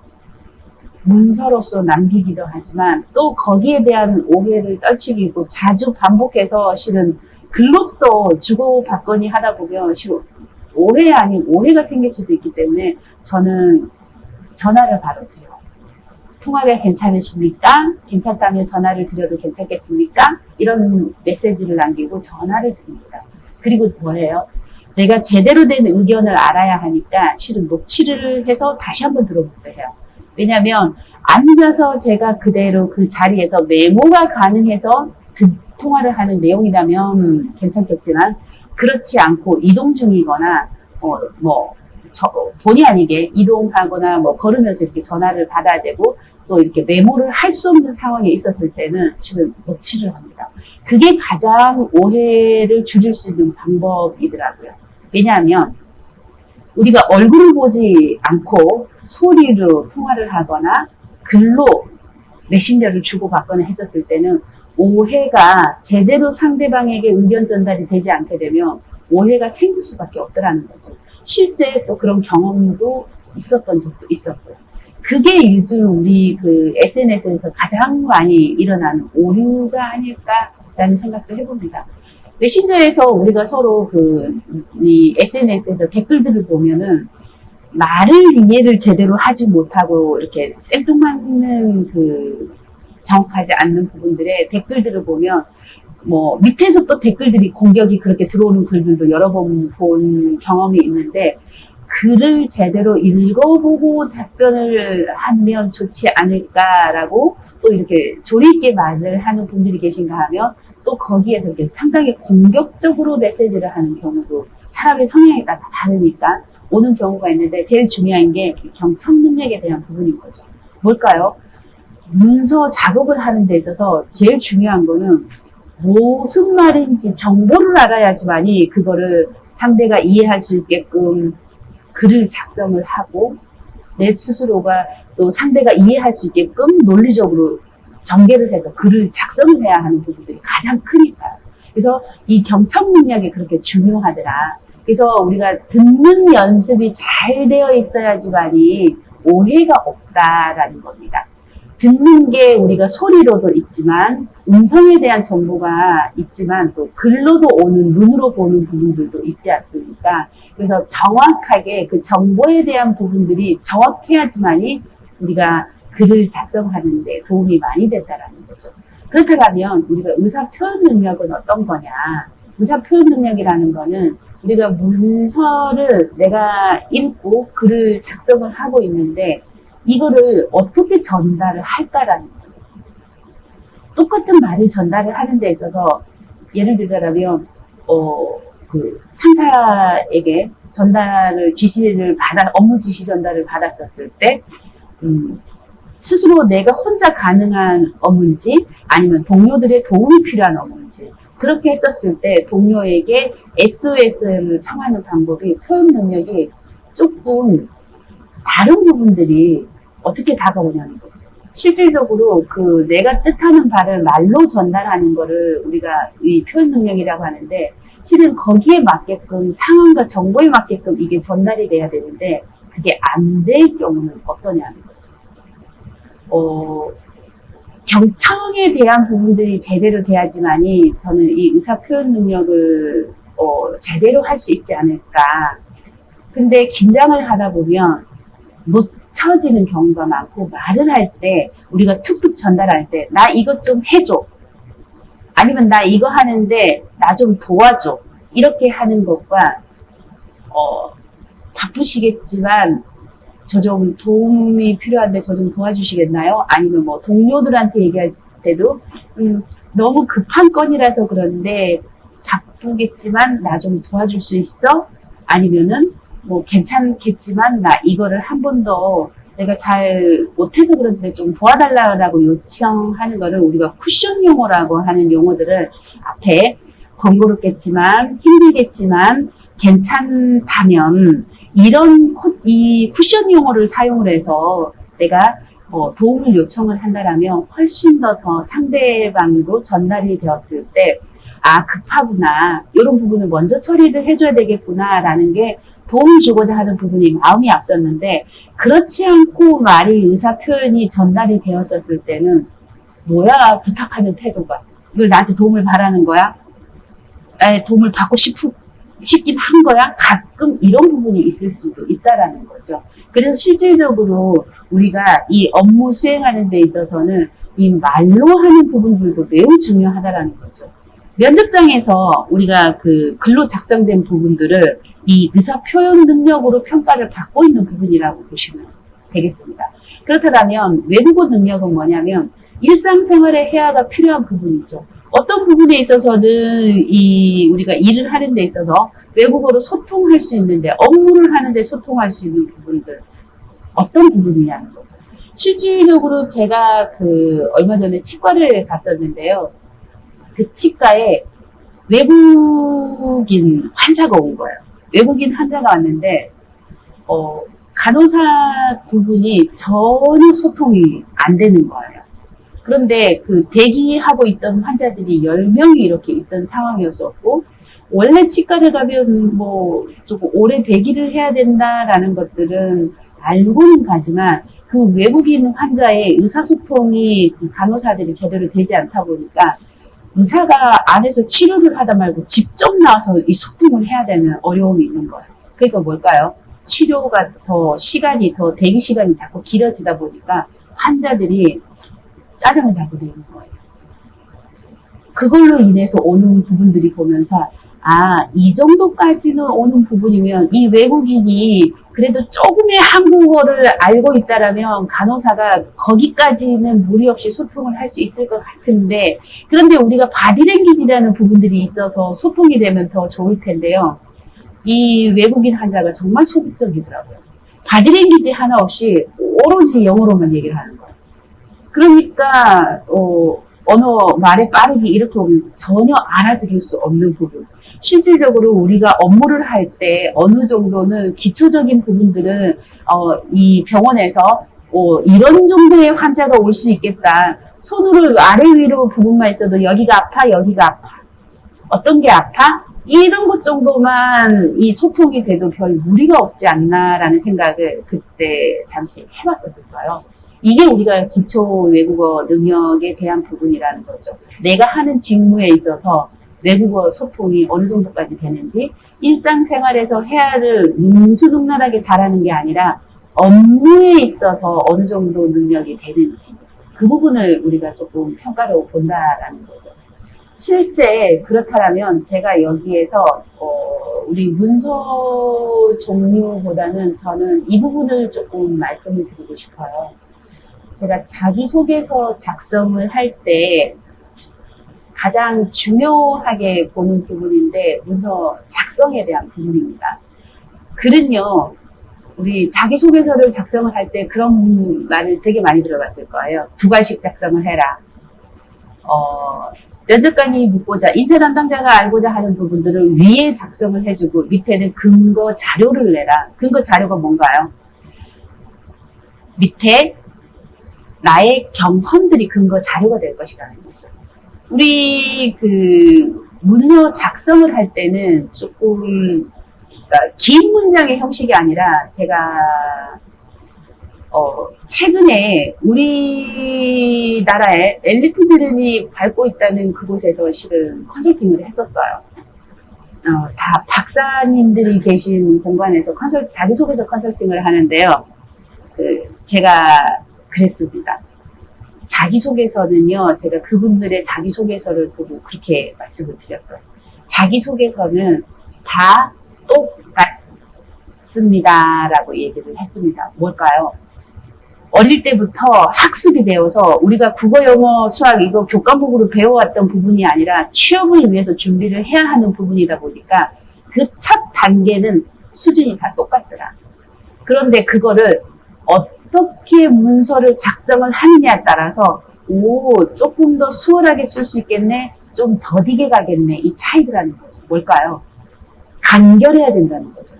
문서로서 남기기도 하지만 또 거기에 대한 오해를 떨치기고 자주 반복해서 실은 글로써 주고받거니 하다 보면 실은 오해 아닌 오해가 생길 수도 있기 때문에 저는 전화를 바로 드려요. 통화가 괜찮으십니까? 괜찮다면 전화를 드려도 괜찮겠습니까? 이런 메시지를 남기고 전화를 드립니다. 그리고 뭐예요? 내가 제대로 된 의견을 알아야 하니까 실은 녹취를 해서 다시 한번 들어보기도 해요. 왜냐하면 앉아서 제가 그대로 그 자리에서 메모가 가능해서 통화를 하는 내용이라면 괜찮겠지만 그렇지 않고 이동 중이거나 본의 아니게 이동하거나 걸으면서 이렇게 전화를 받아야 되고 또 이렇게 메모를 할 수 없는 상황에 있었을 때는 지금 녹취를 합니다. 그게 가장 오해를 줄일 수 있는 방법이더라고요. 왜냐하면 우리가 얼굴을 보지 않고 소리로 통화를 하거나 글로 메신저를 주고받거나 했었을 때는 오해가 제대로 상대방에게 의견 전달이 되지 않게 되면 오해가 생길 수밖에 없더라는 거죠. 실제 또 그런 경험도 있었던 적도 있었고요. 그게 요즘 우리 그 SNS에서 가장 많이 일어나는 오류가 아닐까라는 생각도 해봅니다. 메신저에서 우리가 서로 이 SNS에서 댓글들을 보면은 말을 이해를 제대로 하지 못하고 이렇게 생뚱맞는 정확하지 않는 부분들의 댓글들을 보면 밑에서 또 댓글들이 공격이 그렇게 들어오는 글들도 여러 번 본 경험이 있는데 글을 제대로 읽어보고 답변을 하면 좋지 않을까라고 또 이렇게 조리 있게 말을 하는 분들이 계신가 하면 또 거기에서 이렇게 상당히 공격적으로 메시지를 하는 경우도 사람의 성향에 따라 다르니까 오는 경우가 있는데 제일 중요한 게 경청 능력에 대한 부분인 거죠. 뭘까요? 문서 작업을 하는 데 있어서 제일 중요한 거는 무슨 말인지 정보를 알아야지만이 그거를 상대가 이해할 수 있게끔 글을 작성을 하고 내 스스로가 또 상대가 이해할 수 있게끔 논리적으로 전개를 해서 글을 작성을 해야 하는 부분들이 가장 크니까요. 그래서 이 경청 능력이 그렇게 중요하더라. 그래서 우리가 듣는 연습이 잘 되어 있어야지만이 오해가 없다라는 겁니다. 듣는 게 우리가 소리로도 있지만 음성에 대한 정보가 있지만 또 글로도 오는 눈으로 보는 부분들도 있지 않습니까? 그래서 정확하게 그 정보에 대한 부분들이 정확해야지만이 우리가 글을 작성하는 데 도움이 많이 된다라는 거죠. 그렇다면 우리가 의사 표현 능력은 어떤 거냐? 의사 표현 능력이라는 거는 우리가 문서를 내가 읽고 글을 작성을 하고 있는데 이거를 어떻게 전달을 할까라는 거예요. 똑같은 말을 전달을 하는 데 있어서 예를 들자면 그 상사에게 업무 지시 전달을 받았었을 때, 스스로 내가 혼자 가능한 업무인지 아니면 동료들의 도움이 필요한 업무인지 그렇게 했었을 때 동료에게 SOS를 청하는 방법이 표현 능력이 조금 다른 부분들이 어떻게 다가오냐는 거죠. 실질적으로 그 내가 뜻하는 바를 말로 전달하는 거를 우리가 이 표현 능력이라고 하는데 실은 거기에 맞게끔 상황과 정보에 맞게끔 이게 전달이 돼야 되는데 그게 안 될 경우는 어떠냐는 거죠. 경청에 대한 부분들이 제대로 돼야지만이 저는 이 의사 표현 능력을 제대로 할 수 있지 않을까. 근데 긴장을 하다 보면 못 쳐지는 경우가 많고 말을 할 때 우리가 툭툭 전달할 때 나 이것 좀 해줘. 아니면 나 이거 하는데 나 좀 도와줘. 이렇게 하는 것과 바쁘시겠지만 저 좀 도움이 필요한데 저 좀 도와주시겠나요? 아니면 뭐 동료들한테 얘기할 때도 너무 급한 건이라서 그런데 바쁘겠지만 나 좀 도와줄 수 있어? 아니면은 뭐 괜찮겠지만 나 이거를 한 번 더 내가 잘 못해서 그런데 좀 도와달라고 요청하는 거를 우리가 쿠션 용어라고 하는 용어들을 앞에 번거롭겠지만 힘들겠지만 괜찮다면 이 쿠션 용어를 사용을 해서 내가 도움을 요청을 한다라면 훨씬 더 상대방도 전달이 되었을 때 급하구나 이런 부분을 먼저 처리를 해줘야 되겠구나 라는 게 도움을 주고자 하는 부분이 마음이 앞섰는데 그렇지 않고 말이 의사 표현이 전달이 되었었을 때는 뭐야 부탁하는 태도가 이걸 나한테 도움을 바라는 거야? 도움을 받고 싶긴 한 거야? 가끔 이런 부분이 있을 수도 있다라는 거죠. 그래서 실질적으로 우리가 이 업무 수행하는 데 있어서는 이 말로 하는 부분들도 매우 중요하다라는 거죠. 면접장에서 우리가 그 글로 작성된 부분들을 이 의사 표현 능력으로 평가를 받고 있는 부분이라고 보시면 되겠습니다. 그렇다면 외국어 능력은 뭐냐면 일상생활에 해야가 필요한 부분이죠. 어떤 부분에 있어서는 우리가 일을 하는 데 있어서 외국어로 소통할 수 있는데 업무를 하는데 소통할 수 있는 부분들 어떤 부분이냐는 거죠. 실질적으로 제가 얼마 전에 치과를 갔었는데요. 그 치과에 외국인 환자가 온 거예요. 외국인 환자가 왔는데 간호사 두 분이 전혀 소통이 안 되는 거예요. 그런데 대기하고 있던 환자들이 10명이 이렇게 있던 상황이었었고, 원래 치과를 가면 조금 오래 대기를 해야 된다라는 것들은 알고는 가지만, 그 외국인 환자의 의사소통이 간호사들이 제대로 되지 않다 보니까, 의사가 안에서 치료를 하다 말고 직접 나와서 이 소통을 해야 되는 어려움이 있는 거예요. 그러니까 뭘까요? 치료가 대기 시간이 자꾸 길어지다 보니까 환자들이 짜증을 나게 되는 거예요. 그걸로 인해서 오는 부분들이 보면서 이 정도까지는 오는 부분이면 이 외국인이 그래도 조금의 한국어를 알고 있다라면 간호사가 거기까지는 무리 없이 소통을 할 수 있을 것 같은데 그런데 우리가 바디랭귀지라는 부분들이 있어서 소통이 되면 더 좋을 텐데요. 이 외국인 환자가 정말 소극적이더라고요. 바디랭귀지 하나 없이 오로지 영어로만 얘기를 하는 거예요. 그러니까 언어 말의 빠르기 이렇게 오면 전혀 알아들을 수 없는 부분. 실질적으로 우리가 업무를 할 때 어느 정도는 기초적인 부분들은 이 병원에서 이런 정도의 환자가 올 수 있겠다. 손으로 아래 위로 부분만 있어도 여기가 아파, 여기가 아파. 어떤 게 아파? 이런 것 정도만 이 소통이 돼도 별 무리가 없지 않나라는 생각을 그때 잠시 해봤었어요. 이게 우리가 기초 외국어 능력에 대한 부분이라는 거죠. 내가 하는 직무에 있어서 외국어 소통이 어느 정도까지 되는지 일상생활에서 해야를 능수능란하게 잘하는 게 아니라 업무에 있어서 어느 정도 능력이 되는지 그 부분을 우리가 조금 평가로 본다라는 거죠. 실제 그렇다면 제가 여기에서 우리 문서 종류보다는 저는 이 부분을 조금 말씀을 드리고 싶어요. 제가 자기소개서 작성을 할 때 가장 중요하게 보는 부분인데 문서 작성에 대한 부분입니다. 글은요, 우리 자기소개서를 작성을 할 때 그런 말을 되게 많이 들어봤을 거예요. 2갈씩 작성을 해라. 면접관이 묻고자, 인사 담당자가 알고자 하는 부분들을 위에 작성을 해주고 밑에는 근거 자료를 내라. 근거 자료가 뭔가요? 밑에 나의 경험들이 근거 자료가 될 것이라는 거죠. 우리 문서 작성을 할 때는 조금 긴 문장의 형식이 아니라 제가 최근에 우리나라의 엘리트들이 밟고 있다는 그곳에서 실은 컨설팅을 했었어요. 다 박사님들이 계신 공간에서 자기소개서 컨설팅을 하는데요. 제가 그랬습니다. 자기소개서는요, 제가 그분들의 자기소개서를 보고 그렇게 말씀을 드렸어요. 자기소개서는 다 똑같습니다. 라고 얘기를 했습니다. 뭘까요? 어릴 때부터 학습이 되어서 우리가 국어, 영어, 수학 이거 교과목으로 배워왔던 부분이 아니라 취업을 위해서 준비를 해야 하는 부분이다 보니까 그 첫 단계는 수준이 다 똑같더라. 그런데 그거를 어떻게 문서를 작성을 하느냐에 따라서 조금 더 수월하게 쓸 수 있겠네, 좀 더디게 가겠네, 이 차이라는 거죠. 뭘까요? 간결해야 된다는 거죠.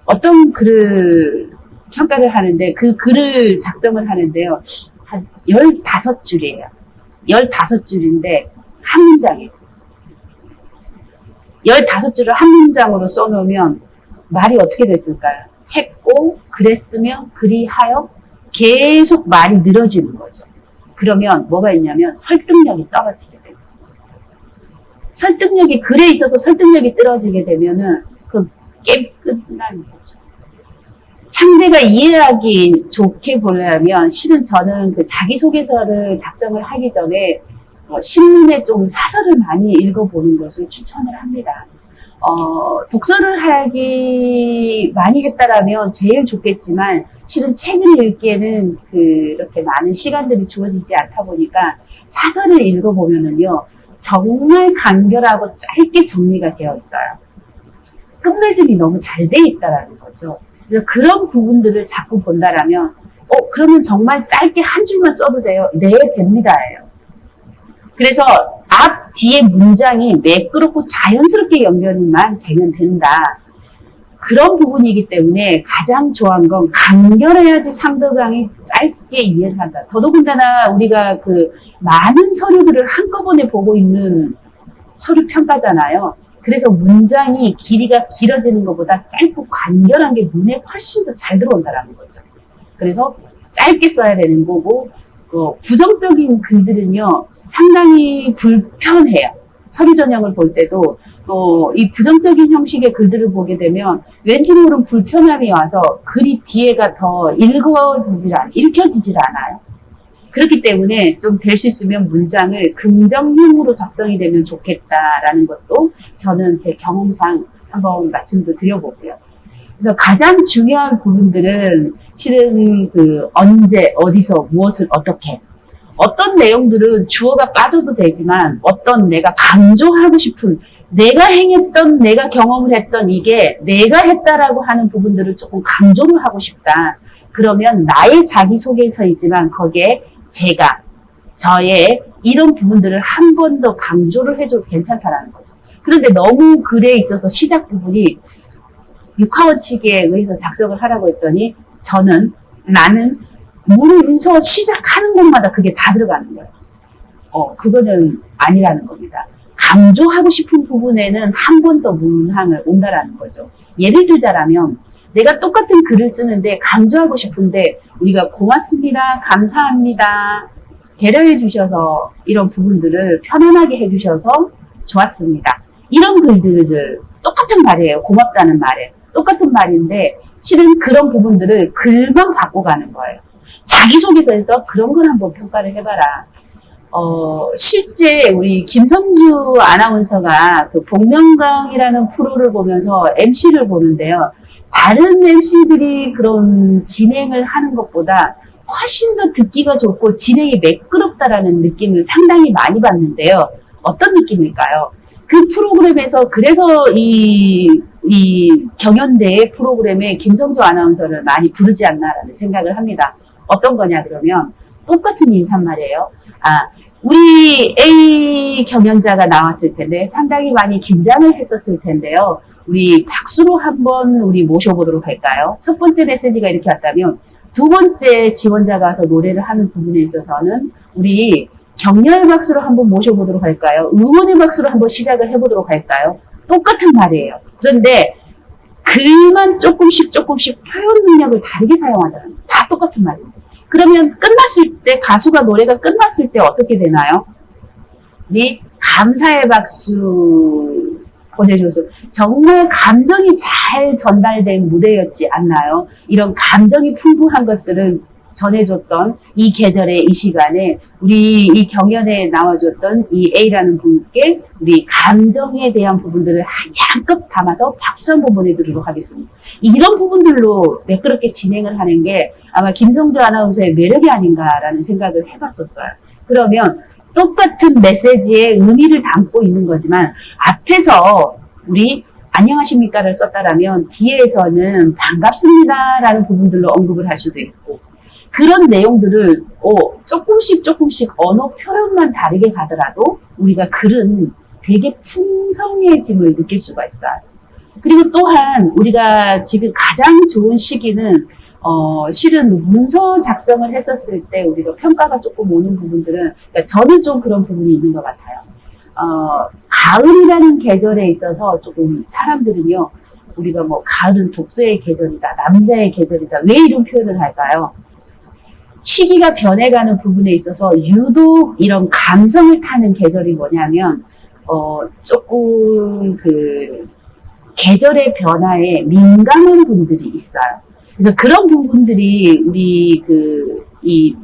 어떤 글을 평가를 하는데 그 글을 작성을 하는데요. 한 15줄이에요. 15줄인데 한 문장이에요. 15줄을 한 문장으로 써놓으면 말이 어떻게 됐을까요? 했고, 그랬으며, 그리하여 계속 말이 늘어지는 거죠. 그러면 뭐가 있냐면 설득력이 떨어지게 돼요. 설득력이, 글에 있어서 설득력이 떨어지게 되면은 그 게임 끝나는 거죠. 상대가 이해하기 좋게 보려면 실은 저는 그 자기소개서를 작성을 하기 전에 신문에 좀 사설을 많이 읽어보는 것을 추천을 합니다. 독서를 많이 했다라면 제일 좋겠지만 실은 책을 읽기에는 그렇게 많은 시간들이 주어지지 않다 보니까 사설을 읽어보면은요, 정말 간결하고 짧게 정리가 되어 있어요. 끝맺음이 너무 잘 돼 있다라는 거죠. 그래서 그런 부분들을 자꾸 본다라면, 그러면 정말 짧게 한 줄만 써도 돼요? 네, 됩니다예요. 그래서 앞, 뒤에 문장이 매끄럽고 자연스럽게 연결만 되면 된다. 그런 부분이기 때문에 가장 좋아하는 건 간결해야지 상대방이 짧게 이해를 한다. 더더군다나 우리가 많은 서류들을 한꺼번에 보고 있는 서류 평가잖아요. 그래서 문장이 길이가 길어지는 것보다 짧고 간결한 게 눈에 훨씬 더 잘 들어온다는 거죠. 그래서 짧게 써야 되는 거고, 부정적인 글들은요, 상당히 불편해요. 서류 전형을 볼 때도, 이 부정적인 형식의 글들을 보게 되면 왠지 모르는 불편함이 와서 글이 뒤에가 더 읽혀지질 않아요. 그렇기 때문에 좀 될 수 있으면 문장을 긍정형으로 작성이 되면 좋겠다라는 것도 저는 제 경험상 한번 말씀도 드려보고요. 그래서 가장 중요한 부분들은 실은 언제, 어디서, 무엇을, 어떻게. 어떤 내용들은 주어가 빠져도 되지만 어떤 내가 강조하고 싶은 내가 행했던, 내가 경험을 했던 이게 내가 했다라고 하는 부분들을 조금 강조를 하고 싶다. 그러면 나의 자기소개서이지만 거기에 제가, 저의 이런 부분들을 한 번 더 강조를 해줘도 괜찮다라는 거죠. 그런데 너무 글에 있어서 시작 부분이 육하원칙에 의해서 작성을 하라고 했더니 나는 문서 시작하는 곳마다 그게 다 들어가는 거예요. 그거는 아니라는 겁니다. 강조하고 싶은 부분에는 한 번 더 문항을 온다라는 거죠. 예를 들자라면 내가 똑같은 글을 쓰는데 강조하고 싶은데 우리가 고맙습니다, 감사합니다, 배려해 주셔서 이런 부분들을 편안하게 해 주셔서 좋았습니다. 이런 글들을 똑같은 말이에요. 고맙다는 말에. 똑같은 말인데 실은 그런 부분들을 글만 갖고 가는 거예요. 자기소개서에서 그런 걸 한번 평가를 해봐라. 실제 우리 김성주 아나운서가 복면가왕이라는 프로를 보면서 MC를 보는데요. 다른 MC들이 그런 진행을 하는 것보다 훨씬 더 듣기가 좋고 진행이 매끄럽다라는 느낌을 상당히 많이 받는데요. 어떤 느낌일까요? 그 프로그램에서 그래서 이 경연대회 프로그램에 김성조 아나운서를 많이 부르지 않나라는 생각을 합니다. 어떤 거냐 그러면 똑같은 인사말이에요. 우리 A 경연자가 나왔을 텐데 상당히 많이 긴장을 했었을 텐데요. 우리 박수로 한번 우리 모셔보도록 할까요? 첫 번째 메시지가 이렇게 왔다면 두 번째 지원자가 와서 노래를 하는 부분에 있어서는 우리 격려의 박수로 한번 모셔보도록 할까요? 응원의 박수로 한번 시작을 해보도록 할까요? 똑같은 말이에요. 그런데 글만 조금씩 표현 능력을 다르게 사용하잖아요. 다 똑같은 말이에요. 그러면 끝났을 때 가수가 노래가 끝났을 때 어떻게 되나요? 우리 감사의 박수 보내줘서 정말 감정이 잘 전달된 무대였지 않나요? 이런 감정이 풍부한 것들을 전해줬던 이 계절의 이 시간에 우리 이 경연에 나와줬던 이 A라는 분께 우리 감정에 대한 부분들을 한껏 담아서 박수 한번 보내드리도록 하겠습니다. 이런 부분들로 매끄럽게 진행을 하는 게 아마 김성조 아나운서의 매력이 아닌가라는 생각을 해봤었어요. 그러면 똑같은 메시지의 의미를 담고 있는 거지만 앞에서 우리 안녕하십니까를 썼다라면 뒤에서는 반갑습니다라는 부분들로 언급을 할 수도 있고 그런 내용들을 조금씩 언어 표현만 다르게 가더라도 우리가 글은 되게 풍성해짐을 느낄 수가 있어요. 그리고 또한 우리가 지금 가장 좋은 시기는 실은 문서 작성을 했었을 때 우리가 평가가 조금 오는 부분들은 그러니까 저는 좀 그런 부분이 있는 것 같아요. 가을이라는 계절에 있어서 조금 사람들은요 우리가 뭐 가을은 독서의 계절이다 남자의 계절이다 왜 이런 표현을 할까요? 시기가 변해가는 부분에 있어서 유독 이런 감성을 타는 계절이 뭐냐면 조금 그 계절의 변화에 민감한 분들이 있어요. 그래서 그런 부분들이 우리 이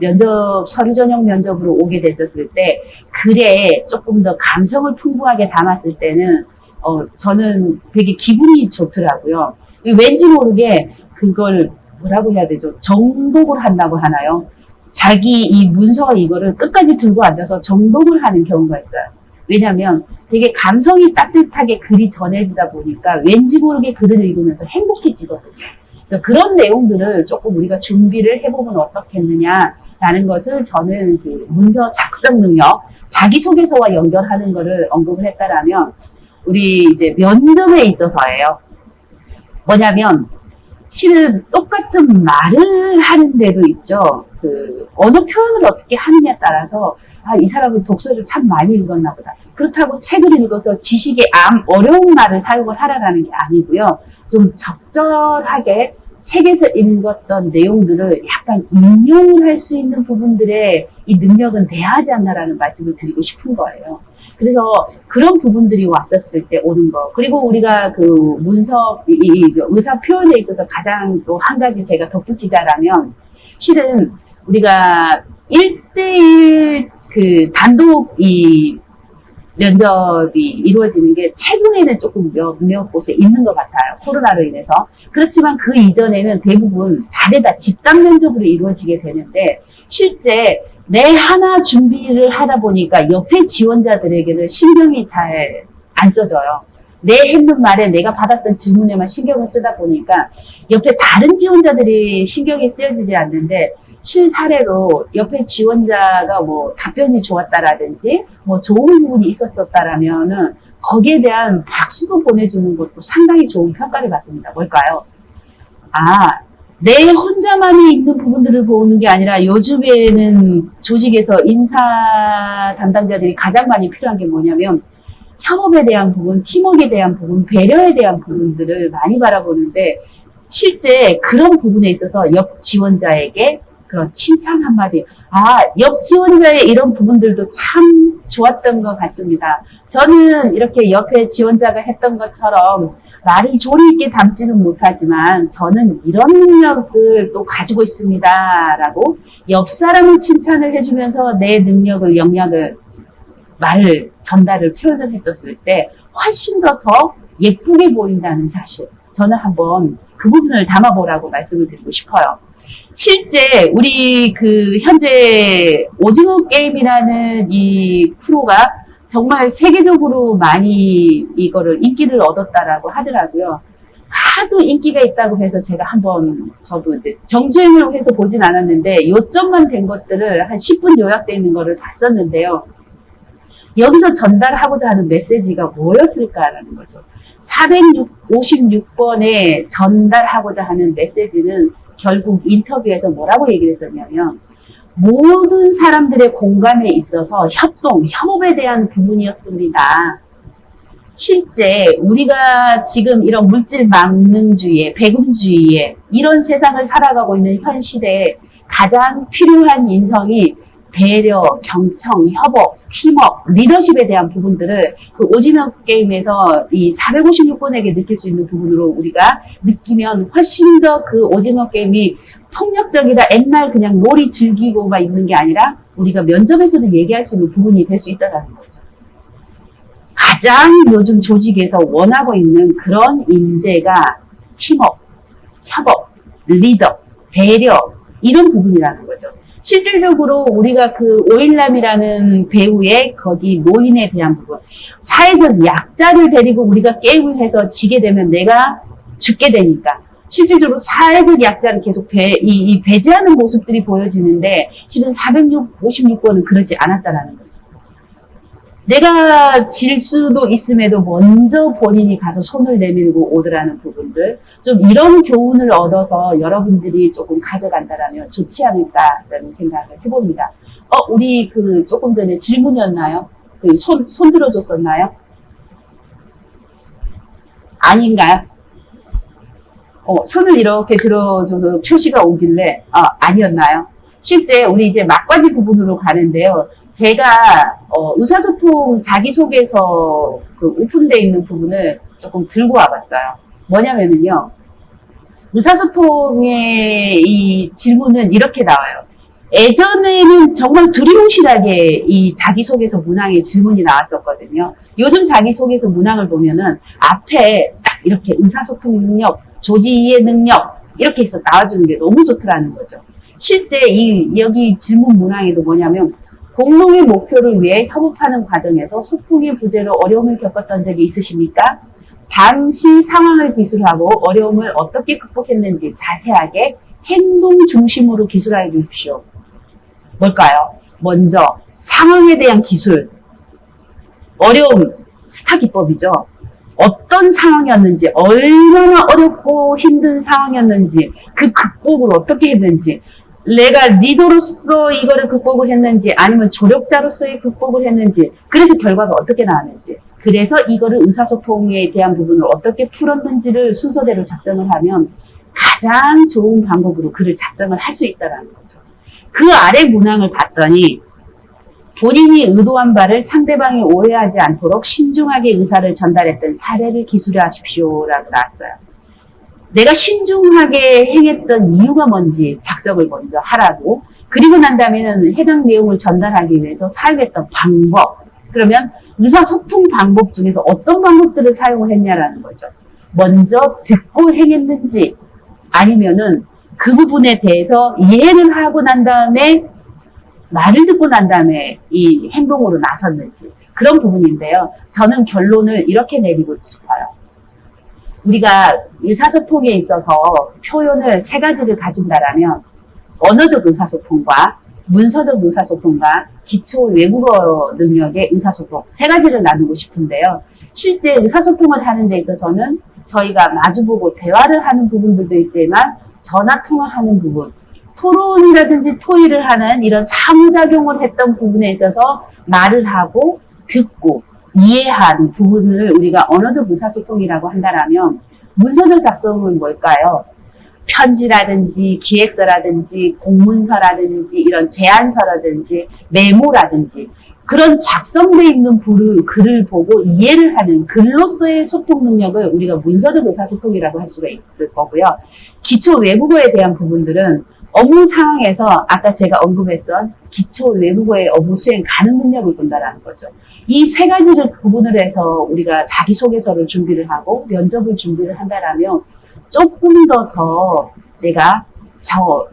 서류 전형 면접으로 오게 됐었을 때 글에 조금 더 감성을 풍부하게 담았을 때는 저는 되게 기분이 좋더라고요. 왠지 모르게 그걸 뭐라고 해야 되죠? 정독을 한다고 하나요? 자기 이 문서 이거를 끝까지 들고 앉아서 정독을 하는 경우가 있어요. 왜냐하면 되게 감성이 따뜻하게 글이 전해지다 보니까 왠지 모르게 글을 읽으면서 행복해지거든요. 그래서 그런 내용들을 조금 우리가 준비를 해보면 어떻겠느냐라는 것을 저는 그 문서 작성 능력, 자기소개서와 연결하는 것을 언급을 했다라면 우리 이제 면접에 있어서예요. 뭐냐면 실은 똑같은 말을 하는 데도 있죠. 언어 표현을 어떻게 하느냐에 따라서 이 사람은 독서를 참 많이 읽었나 보다. 그렇다고 책을 읽어서 지식의 어려운 말을 사용을 하라는 게 아니고요. 좀 적절하게 책에서 읽었던 내용들을 약간 인용을 할 수 있는 부분들의 이 능력은 돼야 하지 않나라는 말씀을 드리고 싶은 거예요. 그래서 그런 부분들이 왔었을 때 오는 거. 그리고 우리가 그 문서, 의사 표현에 있어서 가장 또 한 가지 제가 덧붙이자라면 실은 우리가 1대1 단독 면접이 이루어지는 게 최근에는 조금 몇몇 곳에 있는 것 같아요. 코로나로 인해서. 그렇지만 그 이전에는 대부분 다대다 집단 면접으로 이루어지게 되는데 실제 내 하나 준비를 하다 보니까 옆에 지원자들에게는 신경이 잘 안 써져요. 내 했는 말에 내가 받았던 질문에만 신경을 쓰다 보니까 옆에 다른 지원자들이 신경이 쓰여지지 않는데 실사례로 옆에 지원자가 뭐 답변이 좋았다라든지 뭐 좋은 부분이 있었었다라면은 거기에 대한 박수도 보내주는 것도 상당히 좋은 평가를 받습니다. 뭘까요? 내 혼자만이 있는 부분들을 보는 게 아니라 요즘에는 조직에서 인사 담당자들이 가장 많이 필요한 게 뭐냐면 협업에 대한 부분, 팀워크에 대한 부분, 배려에 대한 부분들을 많이 바라보는데 실제 그런 부분에 있어서 옆 지원자에게 그런 칭찬 한마디. 옆 지원자의 이런 부분들도 참 좋았던 것 같습니다. 저는 이렇게 옆에 지원자가 했던 것처럼 말을 조리 있게 담지는 못하지만 저는 이런 능력을 또 가지고 있습니다. 라고 옆 사람을 칭찬을 해주면서 내 능력을, 역량을, 말을, 전달을 표현을 했었을 때 훨씬 더 예쁘게 보인다는 사실. 저는 한번 그 부분을 담아보라고 말씀을 드리고 싶어요. 실제 우리 현재 오징어 게임이라는 이 프로가 정말 세계적으로 많이 이거를 인기를 얻었다라고 하더라고요. 하도 인기가 있다고 해서 제가 한번 저도 이제 정주행을 해서 보진 않았는데 요점만 된 것들을 한 10분 요약되어 있는 거를 봤었는데요. 여기서 전달하고자 하는 메시지가 뭐였을까라는 거죠. 456번에 전달하고자 하는 메시지는 결국 인터뷰에서 뭐라고 얘기를 했었냐면 모든 사람들의 공감에 있어서 협동, 협업에 대한 부분이었습니다. 실제 우리가 지금 이런 물질 망능주의에, 배금주의에 이런 세상을 살아가고 있는 현 시대에 가장 필요한 인성이 배려, 경청, 협업, 팀업, 리더십에 대한 부분들을 그 오징어 게임에서 이 456번에게 느낄 수 있는 부분으로 우리가 느끼면 훨씬 더 그 오징어 게임이 폭력적이다, 옛날 그냥 놀이 즐기고만 있는 게 아니라 우리가 면접에서도 얘기할 수 있는 부분이 될 수 있다는 거죠. 가장 요즘 조직에서 원하고 있는 그런 인재가 팀업, 협업, 리더, 배려 이런 부분이라는 거죠. 실질적으로 우리가 그 오일남이라는 배우의 거기 노인에 대한 부분, 사회적 약자를 데리고 우리가 게임을 해서 지게 되면 내가 죽게 되니까 실질적으로 사회적 약자를 계속 배제하는 모습들이 보여지는데 실은 456번은 그러지 않았다라는 거죠. 내가 질 수도 있음에도 먼저 본인이 가서 손을 내밀고 오더라는 부분들, 좀 이런 교훈을 얻어서 여러분들이 조금 가져간다라면 좋지 않을까라는 생각을 해봅니다. 우리 그 조금 전에 질문이었나요? 그 손 들어줬었나요? 아닌가요? 손을 이렇게 들어줘서 표시가 오길래, 아니었나요? 실제 우리 이제 막바지 부분으로 가는데요. 제가 의사소통 자기소개서 그 오픈되어 있는 부분을 조금 들고 와봤어요. 뭐냐면은요. 의사소통의 이 질문은 이렇게 나와요. 예전에는 정말 두리뭉실하게 이 자기소개서 문항에 질문이 나왔었거든요. 요즘 자기소개서 문항을 보면은 앞에 딱 이렇게 의사소통 능력, 조직 이해 능력 이렇게 해서 나와주는 게 너무 좋더라는 거죠. 실제 여기 질문 문항에도 뭐냐면 공동의 목표를 위해 협업하는 과정에서 소통의 부재로 어려움을 겪었던 적이 있으십니까? 당시 상황을 기술하고 어려움을 어떻게 극복했는지 자세하게 행동 중심으로 기술하여 주십시오. 뭘까요? 먼저 상황에 대한 기술, 어려움, 스타 기법이죠. 어떤 상황이었는지, 얼마나 어렵고 힘든 상황이었는지, 그 극복을 어떻게 했는지, 내가 리더로서 이거를 극복을 했는지, 아니면 조력자로서의 극복을 했는지, 그래서 결과가 어떻게 나왔는지, 그래서 이거를 의사소통에 대한 부분을 어떻게 풀었는지를 순서대로 작성을 하면 가장 좋은 방법으로 글을 작성을 할 수 있다는 거죠. 그 아래 문항을 봤더니 본인이 의도한 바를 상대방이 오해하지 않도록 신중하게 의사를 전달했던 사례를 기술하십시오라고 나왔어요. 내가 신중하게 행했던 이유가 뭔지 작성을 먼저 하라고, 그리고 난 다음에는 해당 내용을 전달하기 위해서 사용했던 방법, 그러면 의사소통 방법 중에서 어떤 방법들을 사용을 했냐라는 거죠. 먼저 듣고 행했는지 아니면은 그 부분에 대해서 이해를 하고 난 다음에 말을 듣고 난 다음에 이 행동으로 나섰는지, 그런 부분인데요. 저는 결론을 이렇게 내리고 싶어요. 우리가 의사소통에 있어서 표현을 세 가지를 가진다라면 언어적 의사소통과 문서적 의사소통과 기초 외국어 능력의 의사소통 세 가지를 나누고 싶은데요. 실제 의사소통을 하는 데 있어서는 저희가 마주보고 대화를 하는 부분들도 있지만 전화통화하는 부분, 토론이라든지 토의를 하는 이런 상호작용을 했던 부분에 있어서 말을 하고 듣고 이해한 부분을 우리가 언어적 의사소통이라고 한다면 문서적 작성은 뭘까요? 편지라든지 기획서라든지 공문서라든지 이런 제안서라든지 메모라든지 그런 작성되어 있는 글을 보고 이해를 하는 글로서의 소통 능력을 우리가 문서적 의사소통이라고 할 수가 있을 거고요. 기초 외국어에 대한 부분들은 업무 상황에서 아까 제가 언급했던 기초 외국어의 업무 수행 가능 능력을 본다라는 거죠. 이 세 가지를 구분을 해서 우리가 자기소개서를 준비를 하고 면접을 준비를 한다라면 조금 더 내가 저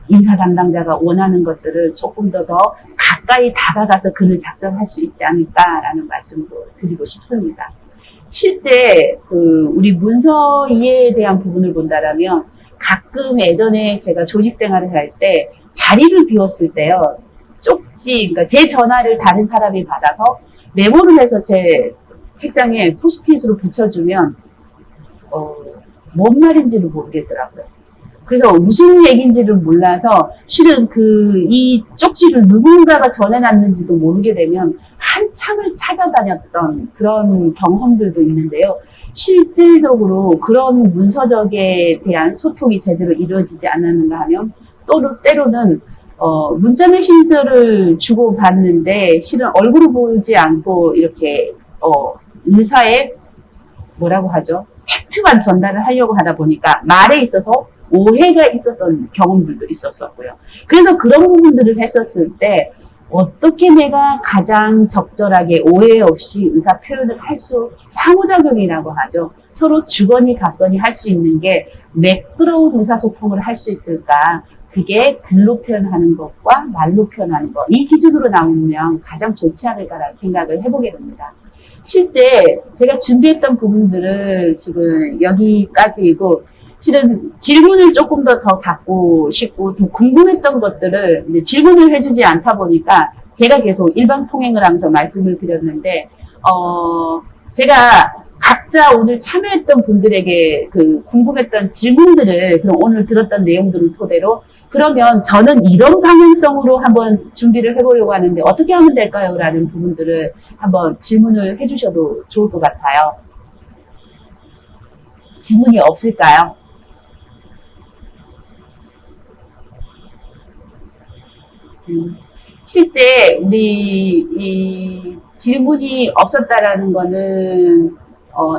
인사 담당자가 원하는 것들을 조금 더 가까이 다가가서 글을 작성할 수 있지 않을까라는 말씀도 드리고 싶습니다. 실제 우리 문서 이해에 대한 부분을 본다라면 가끔 예전에 제가 조직 생활을 할 때 자리를 비웠을 때요. 쪽지, 그러니까 제 전화를 다른 사람이 받아서 메모를 해서 제 책상에 포스트잇으로 붙여주면 뭔 말인지를 모르겠더라고요. 그래서 무슨 얘기인지를 몰라서 실은 이 쪽지를 누군가가 전해놨는지도 모르게 되면 한참을 찾아다녔던 그런 경험들도 있는데요. 실질적으로 그런 문서적에 대한 소통이 제대로 이루어지지 않았는가 하면 때로는 문자 메신저를 주고받는데 실은 얼굴을 보지 않고 이렇게 의사의 뭐라고 하죠? 팩트만 전달을 하려고 하다 보니까 말에 있어서 오해가 있었던 경험들도 있었었고요. 그래서 그런 부분들을 했었을 때 어떻게 내가 가장 적절하게 오해 없이 의사 표현을 할 수, 상호작용이라고 하죠. 서로 주거니 받거니 할 수 있는 게 매끄러운 의사소통을 할 수 있을까? 그게 글로 표현하는 것과 말로 표현하는 것. 이 기준으로 나오면 가장 좋지 않을까라는 생각을 해보게 됩니다. 실제 제가 준비했던 부분들을 지금 여기까지이고, 실은 질문을 조금 더 받고 싶고, 더 궁금했던 것들을 질문을 해주지 않다 보니까 제가 계속 일방통행을 하면서 말씀을 드렸는데, 제가 각자 오늘 참여했던 분들에게 궁금했던 질문들을 그럼 오늘 들었던 내용들을 토대로 그러면 저는 이런 방향성으로 한번 준비를 해보려고 하는데 어떻게 하면 될까요? 라는 부분들을 한번 질문을 해주셔도 좋을 것 같아요. 질문이 없을까요? 실제 우리 이 질문이 없었다라는 거는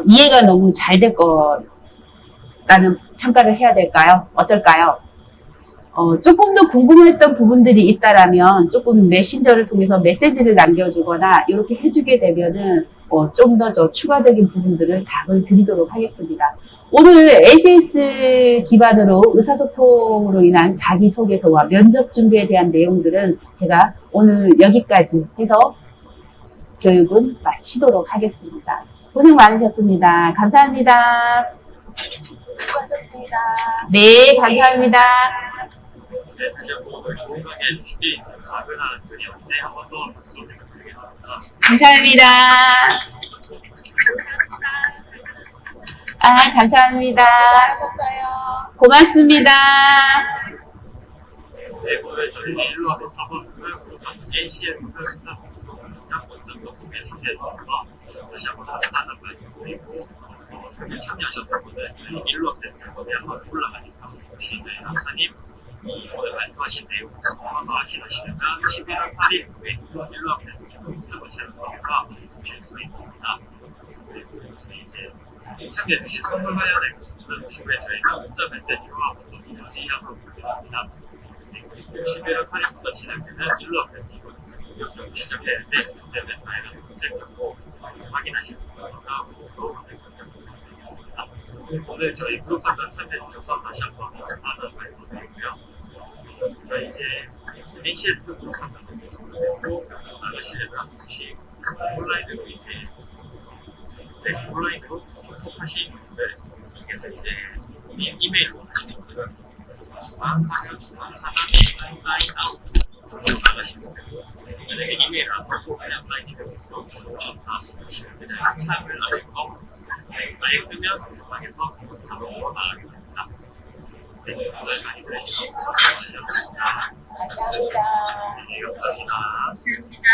이해가 너무 잘 될 거라는 평가를 해야 될까요? 어떨까요? 조금 더 궁금했던 부분들이 있다라면 조금 메신저를 통해서 메시지를 남겨주거나 이렇게 해주게 되면은 좀 더 추가적인 부분들을 답을 드리도록 하겠습니다. 오늘 ACS 기반으로 의사소통으로 인한 자기소개서와 면접 준비에 대한 내용들은 제가 오늘 여기까지 해서 교육은 마치도록 하겠습니다. 고생 많으셨습니다. 감사합니다. 수고하셨습니다. 네, 감사합니다. 네, 다시 한번 오늘 좋은 강의 해주시기 작은한 분이었는데 한 번 더 박수 부탁드리겠습니다. 감사합니다. 감사합니다. 수고하셨어요. 고맙습니다. 네, 오늘 저희 일루아 메타버스 우선 ACS 행사소통이랑 원전 녹음에 참여해주셔서 다시 한번 감사하다는 말씀드리고 여기 참여하셨던 분들 저희 일루아 데스크업에 한번 올라가니까 혹시 저희 강사님 오늘 말씀하신 내용 한번 더 확인하시려면 11월 8일 후에 일루아 데스크업 유튜브 채널 통해서 보실 수 있습니다. 그리고 저희 이제 참여해주신 선물 관련된 것들은 주에 저희가 문자 메시지와 어떤 이야기하도록 하겠습니다. 11월 8일부터 진행되는 일루아 페스티벌 본격적으로 시작되는데 그때는 다양한 프로젝트고 확인하실 수 있으니까 모두 항상 부탁드리겠습니다. 오늘 저희 그룹 상담 참여해주셔서 다시 한번 감사하다는 말씀드리고요. 저희 이제 ACS 그룹 상담도 준비되고 나가시려면 혹시 온라인으로 이제 온라인으로 접속하신 분들 중에서 이제 이메일로 하시는 분들은 하나 사인 아웃 나가시면 되고 만약에 이메일을 안 받고 그냥 사인이 되고 좋다 하시면 그냥 창을 아예 끄면 방에서 자동으로 나가게 됩니다. 네, 오늘 많이 들으시고 감사합니다. 감사합니다. 네, 감사합니다. 감사합니다.